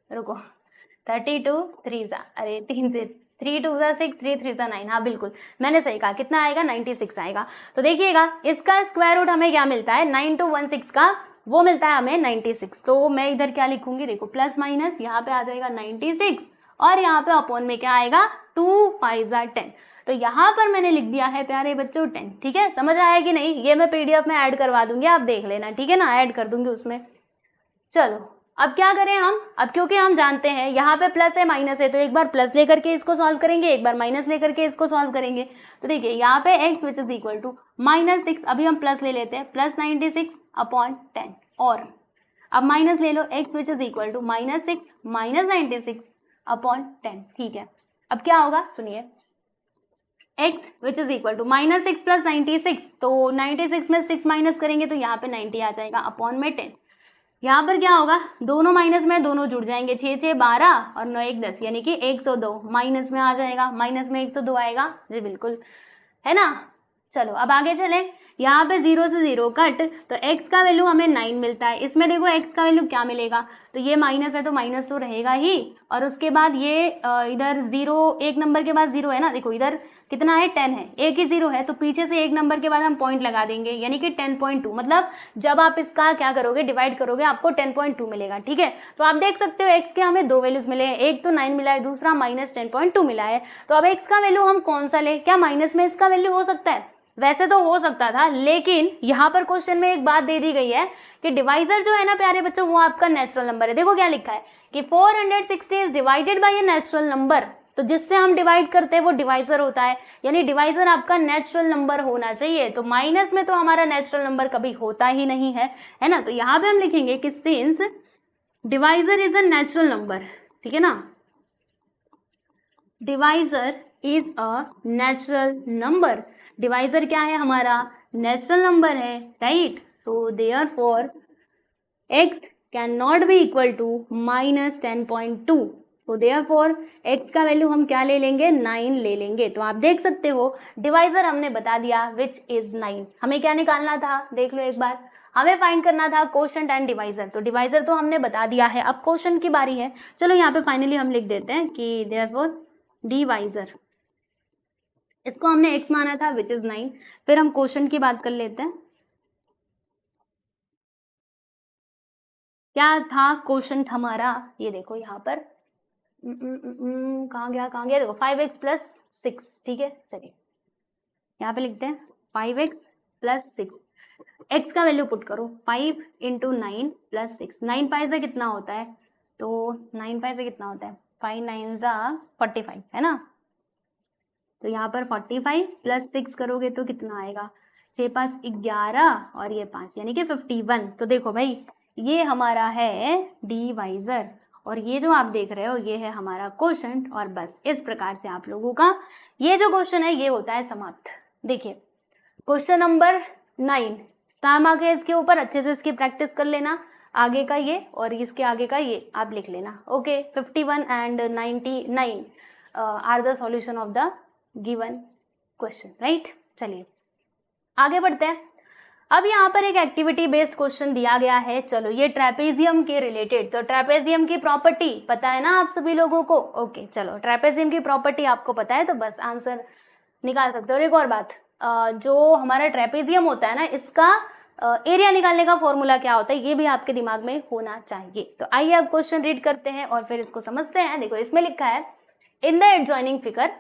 रुको 32 3 ज़ा, अरे 3 से 3 2 ज़ा 6, 3 3 ज़ा 9, हाँ बिल्कुल मैंने सही कहा, कितना आएगा 96 आएगा। तो देखिएगा इसका स्क्वायर रूट हमें क्या मिलता है, 9216 का वो मिलता है हमें 96। तो मैं इधर क्या लिखूंगी, देखो प्लस माइनस, यहाँ पे आ जाएगा 96 और यहाँ पे अपॉन में क्या आएगा 2 5 ज़ा 10, तो यहाँ पर मैंने लिख दिया है प्यारे बच्चों 10। ठीक है, समझ आया कि नहीं, ये मैं PDF में ऐड करवा दूंगी, आप देख लेना, ठीक है ना, ऐड कर दूंगी उसमें। चलो अब क्या करें हम, अब क्योंकि हम जानते हैं यहाँ पे प्लस है माइनस है, तो एक बार प्लस लेकर के इसको सॉल्व करेंगे, एक बार माइनस लेकर के इसको सॉल्व करेंगे। तो देखिए यहाँ पे x which is equal to -6, अभी हम प्लस ले लेते हैं, प्लस 96 अपॉन 10, और अब माइनस ले लो, x which is equal to -6 minus 96 upon 10। ठीक है, अब क्या होगा सुनिए, x which is equal to -6 plus 96, तो 96 में 6 माइनस करेंगे तो यहाँ पे 90 आ जाएगा, अपॉन में 10। यहाँ पर क्या होगा, दोनों माइनस में दोनों जुड़ जाएंगे, 6 6 12 और 9 1 10, यानी कि 102 माइनस में आ जाएगा, माइनस में 102 आएगा, जी बिल्कुल, है ना। चलो अब आगे चले, यहाँ पे 0 से 0 कट, तो x का वैल्यू हमें 9 मिलता है, इसमें देखो x का वैल्यू क्या मिलेगा, तो ये माइनस है तो माइनस तो रहेगा ही, और उसके बाद ये इधर 0, एक नंबर के बाद 0 है ना, देखो इधर कितना है 10 है, एक ही 0 है, तो पीछे से एक नंबर के बाद हम पॉइंट लगा देंगे, यानी कि 10.2, मतलब जब आप इसका क्या करोगे, डिवाइड करोगे, आपको 10.2 मिलेगा। ठीक है, तो आप देख सकते हो x के हमें दो वैल्यूज मिले हैं, एक तो 9 मिला है, दूसरा माइनस 10.2 मिला है। तो अब x का वैल्यू हम कौन सा ले, क्या माइनस में इसका वैल्यू हो सकता है? वैसे तो हो सकता था, लेकिन यहाँ पर क्वेश्चन में एक बात दे दी गई है कि डिवाइजर जो है ना प्यारे बच्चों, वो आपका नेचुरल नंबर है। देखो क्या लिखा है कि 460 is divided by a natural number, तो जिससे हम डिवाइड करते हैं वो डिवाइजर होता है, यानी डिवाइजर आपका नेचुरल नंबर होना चाहिए। तो माइनस में तो हमारा नेचुरल नंबर कभी होता ही नहीं है ना। तो यहाँ पे हम लिखेंगे कि since divisor is a natural number, ठीक है ना, divisor is a natural number, divisor क्या है हमारा, नेचुरल नंबर है, right. So therefore x can not be equal to minus 10.2, तो देयरफॉर x का वैल्यू हम क्या ले लेंगे, 9 ले लेंगे। तो आप देख सकते हो डिवाइजर हमने बता दिया विच इज 9। हमें क्या निकालना था, देख लो एक बार, हमें फाइंड करना था कोशेंट एंड डिवाइजर। तो डिवाइजर तो हमने बता दिया है, अब कोशेंट की बारी है। चलो यहाँ पे फाइनली हम लिख देते हैं कि देयरफॉर डिवाइजर, इसको हमने x माना था विच इज 9। फिर हम कोशेंट की बात कर लेते हैं, क्या था कोशेंट हमारा, ये देखो यहाँ पर कहाँ गया, देखो 5x प्लस 6, ठीक है। चलिए यहाँ पे लिखते हैं 5x प्लस 6, x का वैल्यू पुट करो, 5 इंटू 9 प्लस 6, 9 पाई से कितना होता है, तो 9 पाई से कितना होता है, 5 9 जा 45 है ना। तो यहाँ पर 45 प्लस 6 करोगे तो कितना आएगा, 6 5 11 और ये 5 यानी कि 51। तो देखो भाई ये हमारा है डिवाइजर और ये जो आप देख रहे हो ये है हमारा कोशेंट, और बस इस प्रकार से आप लोगों का ये जो क्वेश्चन है ये होता है समाप्त। देखिए क्वेश्चन नंबर 9 स्टार मार्क है इसके ऊपर, अच्छे से इसकी प्रैक्टिस कर लेना, आगे का ये और इसके आगे का ये आप लिख लेना। Okay 51 and 99 are the solution of the given question, right. चलिए आगे बढ़ते हैं। अब यहाँ पर एक एक्टिविटी बेस्ड क्वेश्चन दिया गया है, चलो ये ट्रेपेजियम के रिलेटेड, तो ट्रेपेजियम की प्रॉपर्टी पता है ना आप सभी लोगों को। ओके चलो ट्रेपेजियम की प्रॉपर्टी आपको पता है तो बस आंसर निकाल सकते हो। और एक और बात, जो हमारा ट्रेपेजियम होता है ना इसका एरिया निकालने का फॉर्मूला क्या होता है ये भी आपके दिमाग में होना चाहिए। तो आइए अब क्वेश्चन रीड करते हैं और फिर इसको समझते हैं। देखो इसमें लिखा है इन द एडजॉइनिंग फिगर,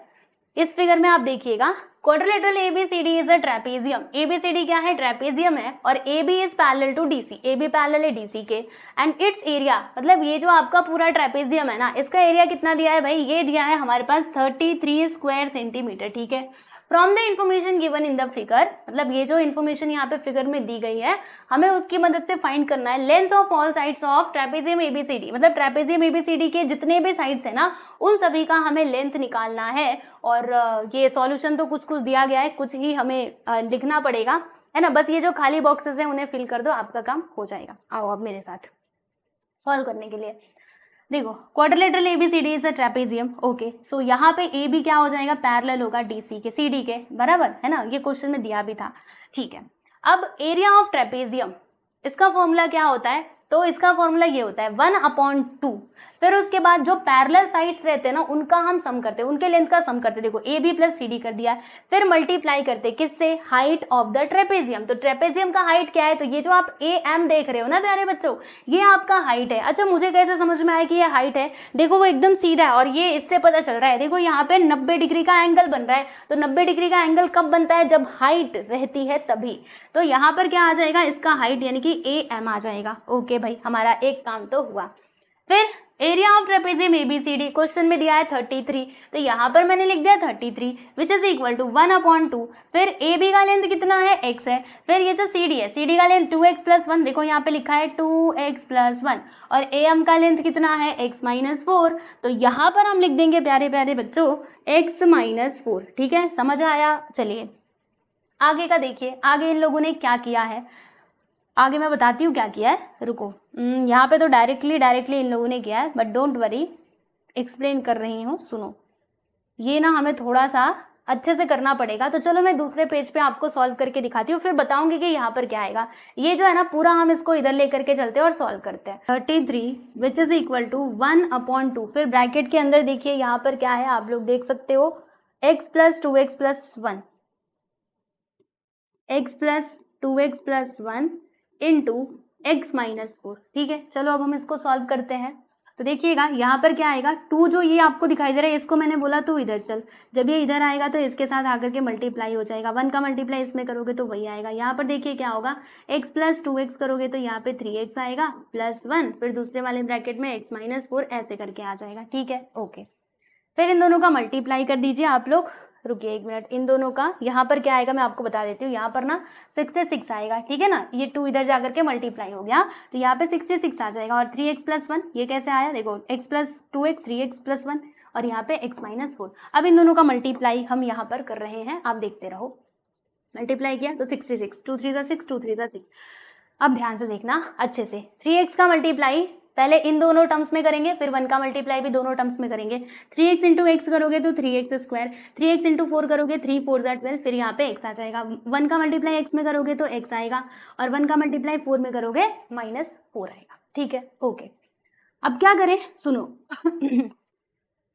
इस फिगर में आप देखिएगा quadrilateral ABCD is a trapezium, ABCD क्या है, ट्रेपेजियम है, और AB is parallel to DC, AB parallel है डीसी के, एंड इट्स एरिया मतलब ये जो आपका पूरा ट्रेपेजियम है ना इसका एरिया कितना दिया है भाई, ये दिया है हमारे पास 33 स्क्वायर सेंटीमीटर, ठीक है। From the information given in the figure, मतलब ये जो इन्फॉर्मेशन यहाँ पे फिगर में दी गई है हमें उसकी मदद से फाइंड करना है length of all sides of trapezium ABCD, मतलब ट्रेपेजियम एबीसीडी के जितने भी साइड्स है ना उन सभी का हमें लेंथ निकालना है। और ये सॉल्यूशन तो कुछ कुछ दिया गया है, कुछ ही हमें लिखना पड़ेगा, है ना। बस ये जो खाली बॉक्सेस है उन्हें फिल कर दो, आपका काम हो जाएगा। आओ अब मेरे साथ सॉल्व करने के लिए। देखो quadrilateral ABCD is a trapezium, okay. So यहाँ पे ए बी क्या हो जाएगा, पैरेलल होगा डीसी के, सीडी के, बराबर है ना, ये क्वेश्चन में दिया भी था, ठीक है। अब एरिया ऑफ ट्रेपेजियम, इसका फॉर्मूला क्या होता है, तो इसका फॉर्मूला ये होता है 1/2, फिर उसके बाद जो पैरेलल साइड्स रहते हैं ना उनका हम सम करते हैं, उनके लेंथ का सम करते हैं। देखो A B plus C D कर दिया, फिर मल्टीप्लाई करते किससे, हाइट ऑफ द ट्रेपेजियम। तो ट्रेपेजियम का हाइट क्या है, तो ये जो आप ए एम देख रहे हो ना प्यारे बच्चों ये आपका हाइट है। अच्छा मुझे कैसे समझ में आया कि ये हाइट है, देखो वो एकदम सीधा है और ये इससे पता चल रहा है, देखो यहाँ पे 90 डिग्री का एंगल बन रहा है। तो 90 डिग्री का एंगल कब बनता है, जब हाइट रहती है तभी। तो यहाँ पर क्या आ जाएगा, इसका हाइट यानी कि ए एम आ जाएगा। ओके भाई हमारा एक काम तो हुआ। फिर area of trapezium ABCD question में दिया है 33, तो यहाँ पर मैंने लिख दिया 33 विच इज इक्वल टू 1/2। फिर ए बी का लेंथ कितना है, x है। फिर ये जो सी डी है, सी डी का लेंथ 2x + 1, देखो यहाँ पे लिखा है 2x + 1, और ए एम का लेंथ कितना है, x - 4। तो यहाँ पर हम लिख देंगे प्यारे प्यारे बच्चों x - 4, ठीक है, समझ आया। चलिए आगे का देखिए, आगे इन लोगों ने क्या किया है, आगे मैं बताती हूँ क्या किया है, रुको। यहाँ पे तो डायरेक्टली इन लोगों ने किया है, बट डोंट वरी एक्सप्लेन कर रही हूँ, सुनो। ये ना हमें थोड़ा सा अच्छे से करना पड़ेगा। तो चलो मैं दूसरे पेज पे आपको सॉल्व करके दिखाती हूँ, फिर बताऊंगी कि यहाँ पर क्या आएगा। ये जो है ना पूरा हम इसको इधर लेकर के चलते हैं और सॉल्व करते हैं। 33 विच इज इक्वल टू 1/2, फिर ब्रैकेट के अंदर देखिए यहाँ पर क्या है, आप लोग देख सकते हो x plus 2x plus 1, x plus 2x plus 1 into x minus 4। ठीक है, चलो अब हम इसको सॉल्व करते हैं। तो देखिएगा यहाँ पर क्या आएगा, 2 जो ये आपको दिखाई दे रहा है इसको मैंने बोला तू इधर चल, जब ये इधर आएगा तो इसके साथ आकर के मल्टीप्लाई हो जाएगा, 1 का मल्टीप्लाई इसमें करोगे तो वही आएगा। यहाँ पर देखिए क्या होगा, x प्लस 2x करोगे तो यहाँ पे 3x आएगा प्लस 1, फिर दूसरे वाले ब्रैकेट में x माइनस 4 ऐसे करके आ जाएगा। ठीक है, ओके। फिर इन दोनों का मल्टीप्लाई कर दीजिए आप लोग, रुकिए 1 मिनट, इन दोनों का यहाँ पर क्या आएगा मैं आपको बता देती हूँ। यहाँ पर ना 66 आएगा, ठीक है ना, ये 2 इधर जाकर के मल्टीप्लाई हो गया तो यहाँ पे 66 आ जाएगा। और 3x प्लस 1 ये कैसे आया, देखो x plus 2x 3x plus 1 और यहाँ पे x माइनस 4। अब इन दोनों का मल्टीप्लाई हम यहाँ पर कर रहे हैं, आप देखते रहो। मल्टीप्लाई किया तो 66, 2 3 6, 2 3 6। अब ध्यान से देखना अच्छे से, 3x का मल्टीप्लाई पहले इन दोनों टर्म्स में करेंगे, फिर 1 का मल्टीप्लाई भी दोनों टर्म्स में करेंगे। 3x इंटू एक्स करोगे तो 3x स्क्वायर, 3x इंटू 4 करोगे 3 4 12, फिर यहाँ पे x आ जाएगा। 1 का मल्टीप्लाई x में करोगे तो x आएगा, और 1 का मल्टीप्लाई 4 में करोगे -4 आएगा। ठीक है, ओके। अब क्या करें, सुनो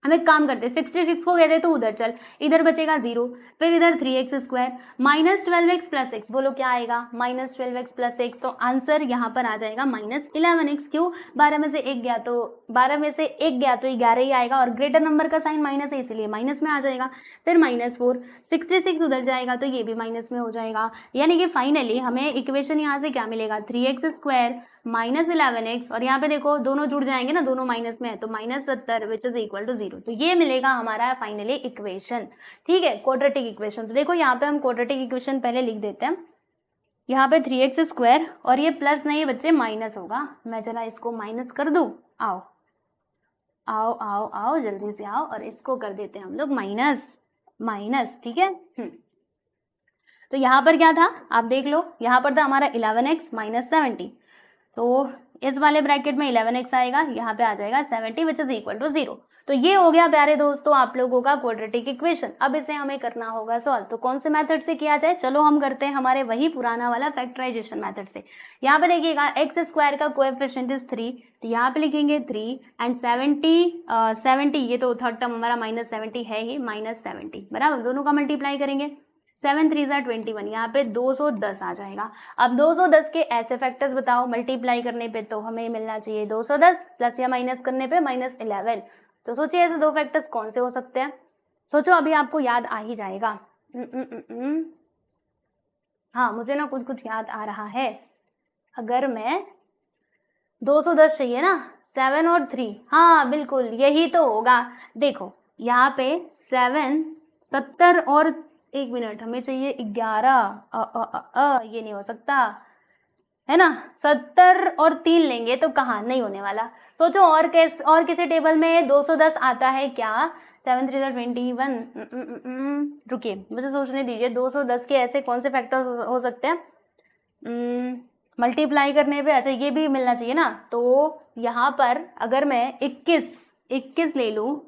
हम एक काम करते हैं, 66 को कहते तो उधर चल, इधर बचेगा 0, फिर इधर 3x square -12x plus x, बोलो क्या आएगा, -12x प्लस x। तो आंसर यहाँ पर आ जाएगा -11x। क्यों, 12 में से 1 गया तो 11 ही आएगा, और ग्रेटर नंबर का साइन माइनस है इसलिए माइनस में आ जाएगा। फिर -4, 66 उधर जाएगा तो ये भी माइनस में हो जाएगा। यानी कि फाइनली हमें इक्वेशन यहाँ से क्या मिलेगा, 3x स्क्वायर -11x, और यहाँ पे देखो दोनों जुड़ जाएंगे ना, दोनों माइनस में है तो -70 विच इज इक्वल टू 0। तो ये मिलेगा हमारा फाइनली इक्वेशन। ठीक है, क्वाड्रेटिक इक्वेशन। तो देखो यहाँ पे हम क्वाड्रेटिक इक्वेशन पहले लिख देते हैं। यहाँ पे 3x स्क्वायर और ये प्लस नहीं बच्चे माइनस होगा, मैं जरा इसको माइनस कर दूं, आओ आओ आओ आओ जल्दी से आओ, और इसको कर देते हैं हम लोग माइनस। ठीक है, तो यहाँ पर क्या था आप देख लो, यहाँ पर था हमारा 11x -70, तो इस वाले ब्रैकेट में 11x आएगा, यहाँ पे आ जाएगा 70 विच इज इक्वल टू 0। तो ये हो गया प्यारे दोस्तों आप लोगों का क्वाड्रेटिक इक्वेशन। अब इसे हमें करना होगा सॉल्व। तो कौन से मेथड से किया जाए, चलो हम करते हैं हमारे वही पुराना वाला फैक्टराइजेशन मेथड से। यहाँ पे देखिएगा x स्क्वायर का कोएफिशिएंट इज 3, तो यहाँ पे लिखेंगे 3 एंड 70, ये तो थर्ड टर्म हमारा -70 है ही, -70 बराबर, दोनों का मल्टीप्लाई करेंगे, 7 3 21, यहाँ पे 210 आ जाएगा। अब 210 के ऐसे फैक्टर्स बताओ, मल्टीप्लाई करने पे तो हमें मिलना चाहिए 210, प्लस या माइनस करने पे -11। तो सोचिए ऐसे दो फैक्टर्स कौन से हो सकते हैं, सोचो, अभी आपको याद आ ही जाएगा। हाँ, मुझे ना कुछ याद आ रहा है। अगर मैं 210 चाहिए ना, 7 और 3, हाँ बिल्कुल यही तो होगा। देखो यहाँ पे 7 70 और 1 मिनट हमें चाहिए 11, ये नहीं हो सकता है ना, 70 और 3 लेंगे तो कहाँ, नहीं होने वाला। सोचो और किसी टेबल में 210 आता है क्या, 7 3 21, रुकिए मुझे सोचने दीजिए, 210 के ऐसे कौन से फैक्टर हो सकते हैं मल्टीप्लाई करने पे। अच्छा ये भी मिलना चाहिए ना, तो यहाँ पर अगर मैं 21 ले लूँ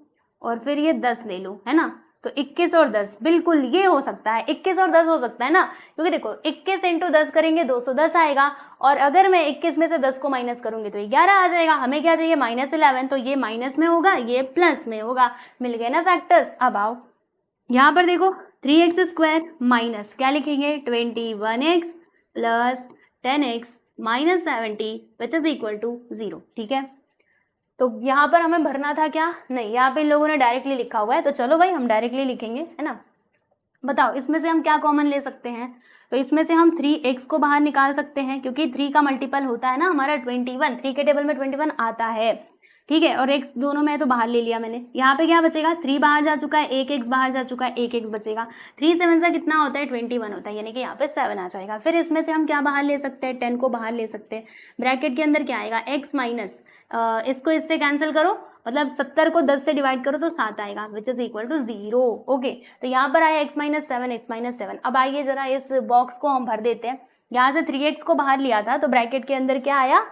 और फिर ये 10 ले लूँ, है ना, तो 21 और 10, बिल्कुल ये हो सकता है, 21 और 10 हो सकता है ना, क्योंकि देखो 21 इंटू 10 करेंगे 210 आएगा, और अगर मैं 21 में से 10 को माइनस करूंगी तो 11 आ जाएगा। हमें क्या चाहिए, -11, तो ये माइनस में होगा, ये प्लस में होगा, मिल गए ना फैक्टर्स। अब आओ यहाँ पर देखो 3x स्क्वायर माइनस क्या लिखेंगे, 21x plus 10x -70 which is equal to 0। ठीक है, तो यहाँ पर हमें भरना था क्या, नहीं, यहाँ पे इन लोगों ने डायरेक्टली लिखा हुआ है, तो चलो भाई हम डायरेक्टली लिखेंगे, है ना। बताओ इसमें से हम क्या कॉमन ले सकते हैं, तो इसमें से हम 3x को बाहर निकाल सकते हैं, क्योंकि 3 का मल्टीपल होता है ना हमारा 21, 3 के टेबल में 21 आता है। ठीक है, और x दोनों में तो बाहर ले लिया मैंने। यहाँ पे क्या बचेगा, 3 बाहर जा चुका है, 1x बाहर जा चुका है, 1x बचेगा। 3 7 से कितना होता है, 21 होता है, यानी कि यहाँ पे 7 आ जाएगा। फिर इसमें से हम क्या बाहर ले सकते हैं, 10 को बाहर ले सकते हैं। ब्रैकेट के अंदर क्या आएगा, x माइनस, इसको इससे कैंसिल करो, मतलब 70 को 10 से डिवाइड करो तो 7 आएगा, which is equal to 0। Okay, तो यहाँ पर आया x -7। अब आइए जरा इस बॉक्स को हम भर देते हैं। यहाँ से 3x को बाहर लिया था तो ब्रैकेट के अंदर क्या आया,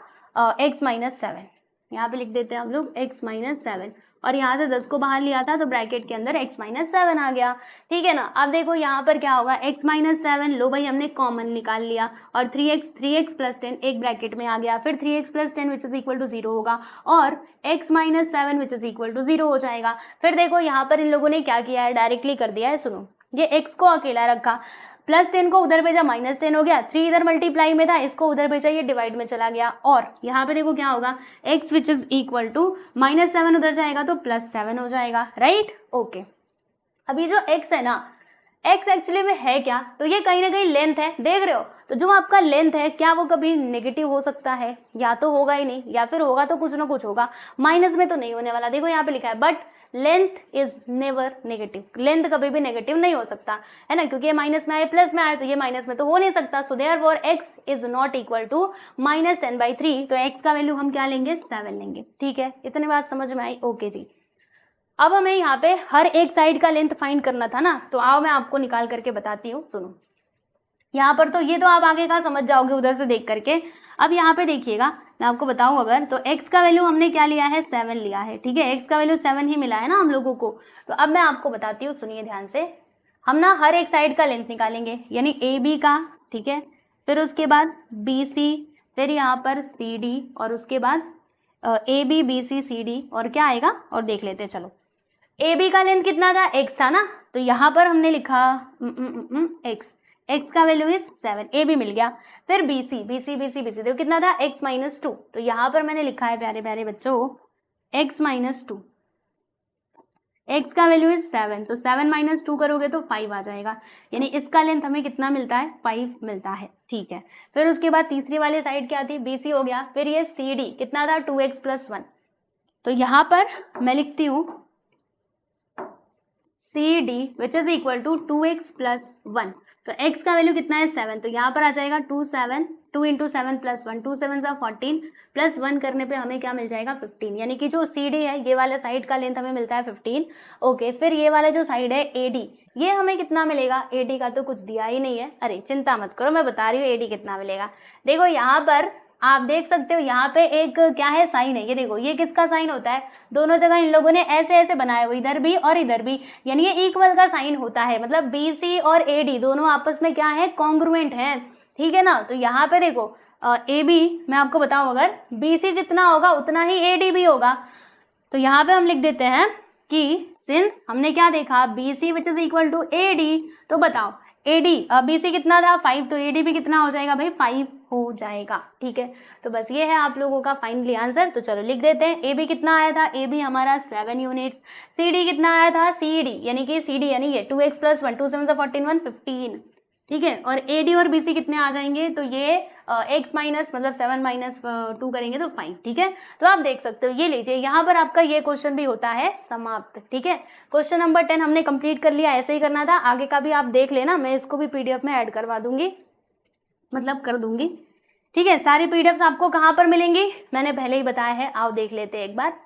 x -7, यहाँ पे लिख देते हैं हम लोग x माइनस 7, और यहाँ से 10 को बाहर लिया था तो ब्रैकेट के अंदर x माइनस 7 आ गया, ठीक है ना। अब देखो यहाँ पर क्या होगा, x माइनस 7, लो भाई हमने कॉमन निकाल लिया, और 3x प्लस 10 एक ब्रैकेट में आ गया, फिर 3x plus 10 which is equal to 0 होगा, और x minus 7 which is equal to 0 हो जाएगा। फिर देखो यहाँ पर इन लोगों ने क्या किया है, डायरेक्टली कर दिया है, सुनो, ये x को अकेला रखा, प्लस 10 को उधर भेजा, माइनस 10 हो गया, 3 इधर मल्टीप्लाई में था, इसको उधर भेजा, ये डिवाइड में चला गया, और यहाँ पे देखो क्या होगा, x which is equal to minus 7 उधर जाएगा तो प्लस 7 हो जाएगा, राइट, ओके। अब ये जो x है ना, x एक्चुअली में है क्या, तो ये कहीं ना कहीं लेंथ है, देख रहे हो, तो जो आपका लेंथ है क्या वो कभी नेगेटिव हो सकता है, या तो होगा ही नहीं, या फिर होगा तो कुछ ना कुछ होगा, माइनस में तो नहीं होने वाला। देखो यहाँ पे लिखा है, but length is never negative, length कभी भी नेगेटिव नहीं हो सकता है ना, क्योंकि ये माइनस में आए प्लस में आए, तो ये माइनस में तो हो नहीं सकता। So therefore x is not equal to minus 10/3, तो x का वैल्यू हम क्या लेंगे, 7 लेंगे, ठीक है, इतनी बात समझ में आई, ओके जी। अब हमें यहाँ पे हर एक साइड का लेंथ फाइंड करना था ना, तो आओ मैं आपको निकाल करके बताती हूँ, सुनो। यहाँ पर तो ये तो आप आगे का समझ जाओगे उधर से देख करके। अब यहाँ पे देखिएगा, मैं आपको बताऊं अगर, तो x का वैल्यू हमने क्या लिया है, 7 लिया है, ठीक है, x का वैल्यू 7 ही मिला है ना हम लोगों को। तो अब मैं आपको बताती हूँ, सुनिए ध्यान से, हम ना हर एक साइड का लेंथ निकालेंगे, यानी AB का, ठीक है, फिर उसके बाद BC, फिर यहाँ पर CD, और उसके बाद AB BC CD, और क्या आएगा, और देख लेते हैं, चलो। AB का लेंथ कितना था, x था ना, तो यहाँ पर हमने लिखा x का वैल्यू इज 7, AB मिल गया। फिर BC देखो कितना था, x माइनस 2, तो यहाँ पर मैंने लिखा है प्यारे प्यारे बच्चों x माइनस 2, x का वैल्यू इज 7, तो 7 माइनस 2 करोगे तो 5 आ जाएगा, यानी इसका लेंथ हमें कितना मिलता है, 5 मिलता है, ठीक है। फिर उसके बाद तीसरी वाली साइड क्या थी, BC हो गया, फिर ये CD कितना था, 2x प्लस 1, तो यहाँ पर मैं लिखती हूँ CD which is equal to 2x plus 1, तो x का वैल्यू कितना है, 7, तो यहाँ पर आ जाएगा 2 इंटू 7 प्लस 1, 2 7 14, प्लस 1 करने पे हमें क्या मिल जाएगा, 15, यानी कि जो CD है ये वाले साइड का लेंथ हमें मिलता है 15, ओके। फिर ये वाला जो साइड है AD, ये हमें कितना मिलेगा, AD का तो कुछ दिया ही नहीं है, अरे चिंता मत करो, मैं बता रही हूँ AD कितना मिलेगा। देखो यहाँ पर आप देख सकते हो, यहाँ पे एक क्या है, साइन है, ये देखो, ये किसका साइन होता है, दोनों जगह इन लोगों ने ऐसे ऐसे बनाए हुए, इधर भी और इधर भी, यानी ये इक्वल का साइन होता है, मतलब BC और AD दोनों आपस में क्या है, कॉन्ग्रुएंट है, ठीक है ना। तो यहाँ पे देखो AB, मैं आपको बताऊं, अगर BC जितना होगा उतना ही AD भी होगा, तो यहाँ पे हम लिख देते हैं कि सिंस हमने क्या देखा, BC which is equal to AD, तो बताओ AD BC कितना था, 5, तो AD भी कितना हो जाएगा भाई, 5 हो जाएगा, ठीक है। तो बस ये है आप लोगों का फाइनली आंसर, तो चलो लिख देते हैं। AB कितना आया था, AB हमारा 7 यूनिट्स, CD कितना आया था, CD यानी कि CD यानी ये 2x प्लस 1, 2 7 14 15, ठीक है, और AD और BC कितने आ जाएंगे, तो ये x माइनस मतलब 7 माइनस 2 करेंगे तो 5, ठीक है। तो आप देख सकते हो, ये लीजिए, यहाँ पर आपका ये क्वेश्चन भी होता है समाप्त, ठीक है। क्वेश्चन नंबर 10 हमने कंप्लीट कर लिया, ऐसे ही करना था, आगे का भी आप देख लेना, मैं इसको भी PDF में ऐड करवा दूंगी, मतलब कर दूंगी, ठीक है। सारी PDFs आपको कहाँ पर मिलेंगी, मैंने पहले ही बताया है, आओ देख लेते हैं एक बार।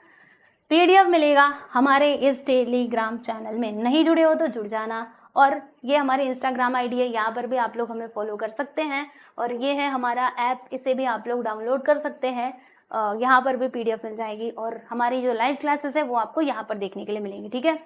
PDF मिलेगा हमारे इस टेलीग्राम चैनल में, नहीं जुड़े हो तो जुड़ जाना, और ये हमारी इंस्टाग्राम आईडी है, यहाँ पर भी आप लोग हमें फॉलो कर सकते हैं, और ये है हमारा ऐप, इसे भी आप लोग डाउनलोड कर सकते हैं, यहाँ पर भी PDF मिल जाएगी, और हमारी जो लाइव क्लासेस है वो आपको यहाँ पर देखने के लिए मिलेंगी, ठीक है।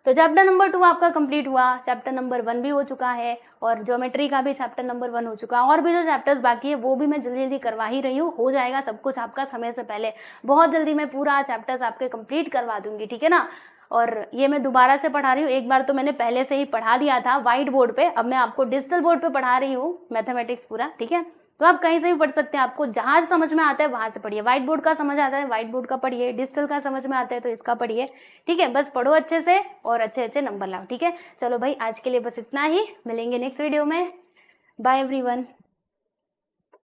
तो चैप्टर नंबर 2 आपका कंप्लीट हुआ, चैप्टर नंबर 1 भी हो चुका है, और ज्योमेट्री का भी चैप्टर नंबर 1 हो चुका है, और भी जो चैप्टर्स बाकी है वो भी मैं जल्दी जल्दी करवा ही रही हूँ, हो जाएगा सब कुछ आपका समय से पहले, बहुत जल्दी मैं पूरा चैप्टर्स आपके कंप्लीट करवा दूंगी, ठीक है ना। और ये मैं दोबारा से पढ़ा रही हूँ, एक बार तो मैंने पहले से ही पढ़ा दिया था व्हाइट बोर्ड पे, अब मैं आपको डिजिटल बोर्ड पे पढ़ा रही हूँ मैथमेटिक्स पूरा, ठीक है। तो आप कहीं से भी पढ़ सकते हैं, आपको जहाँ से समझ में आता है वहां से पढ़िए, व्हाइट बोर्ड का समझ आता है व्हाइट बोर्ड का पढ़िए, डिजिटल का समझ में आता है तो इसका पढ़िए, ठीक है। बस पढ़ो अच्छे से और अच्छे अच्छे नंबर लाओ, ठीक है। चलो भाई, आज के लिए बस इतना ही, मिलेंगे नेक्स्ट वीडियो में, बाय एवरीवन।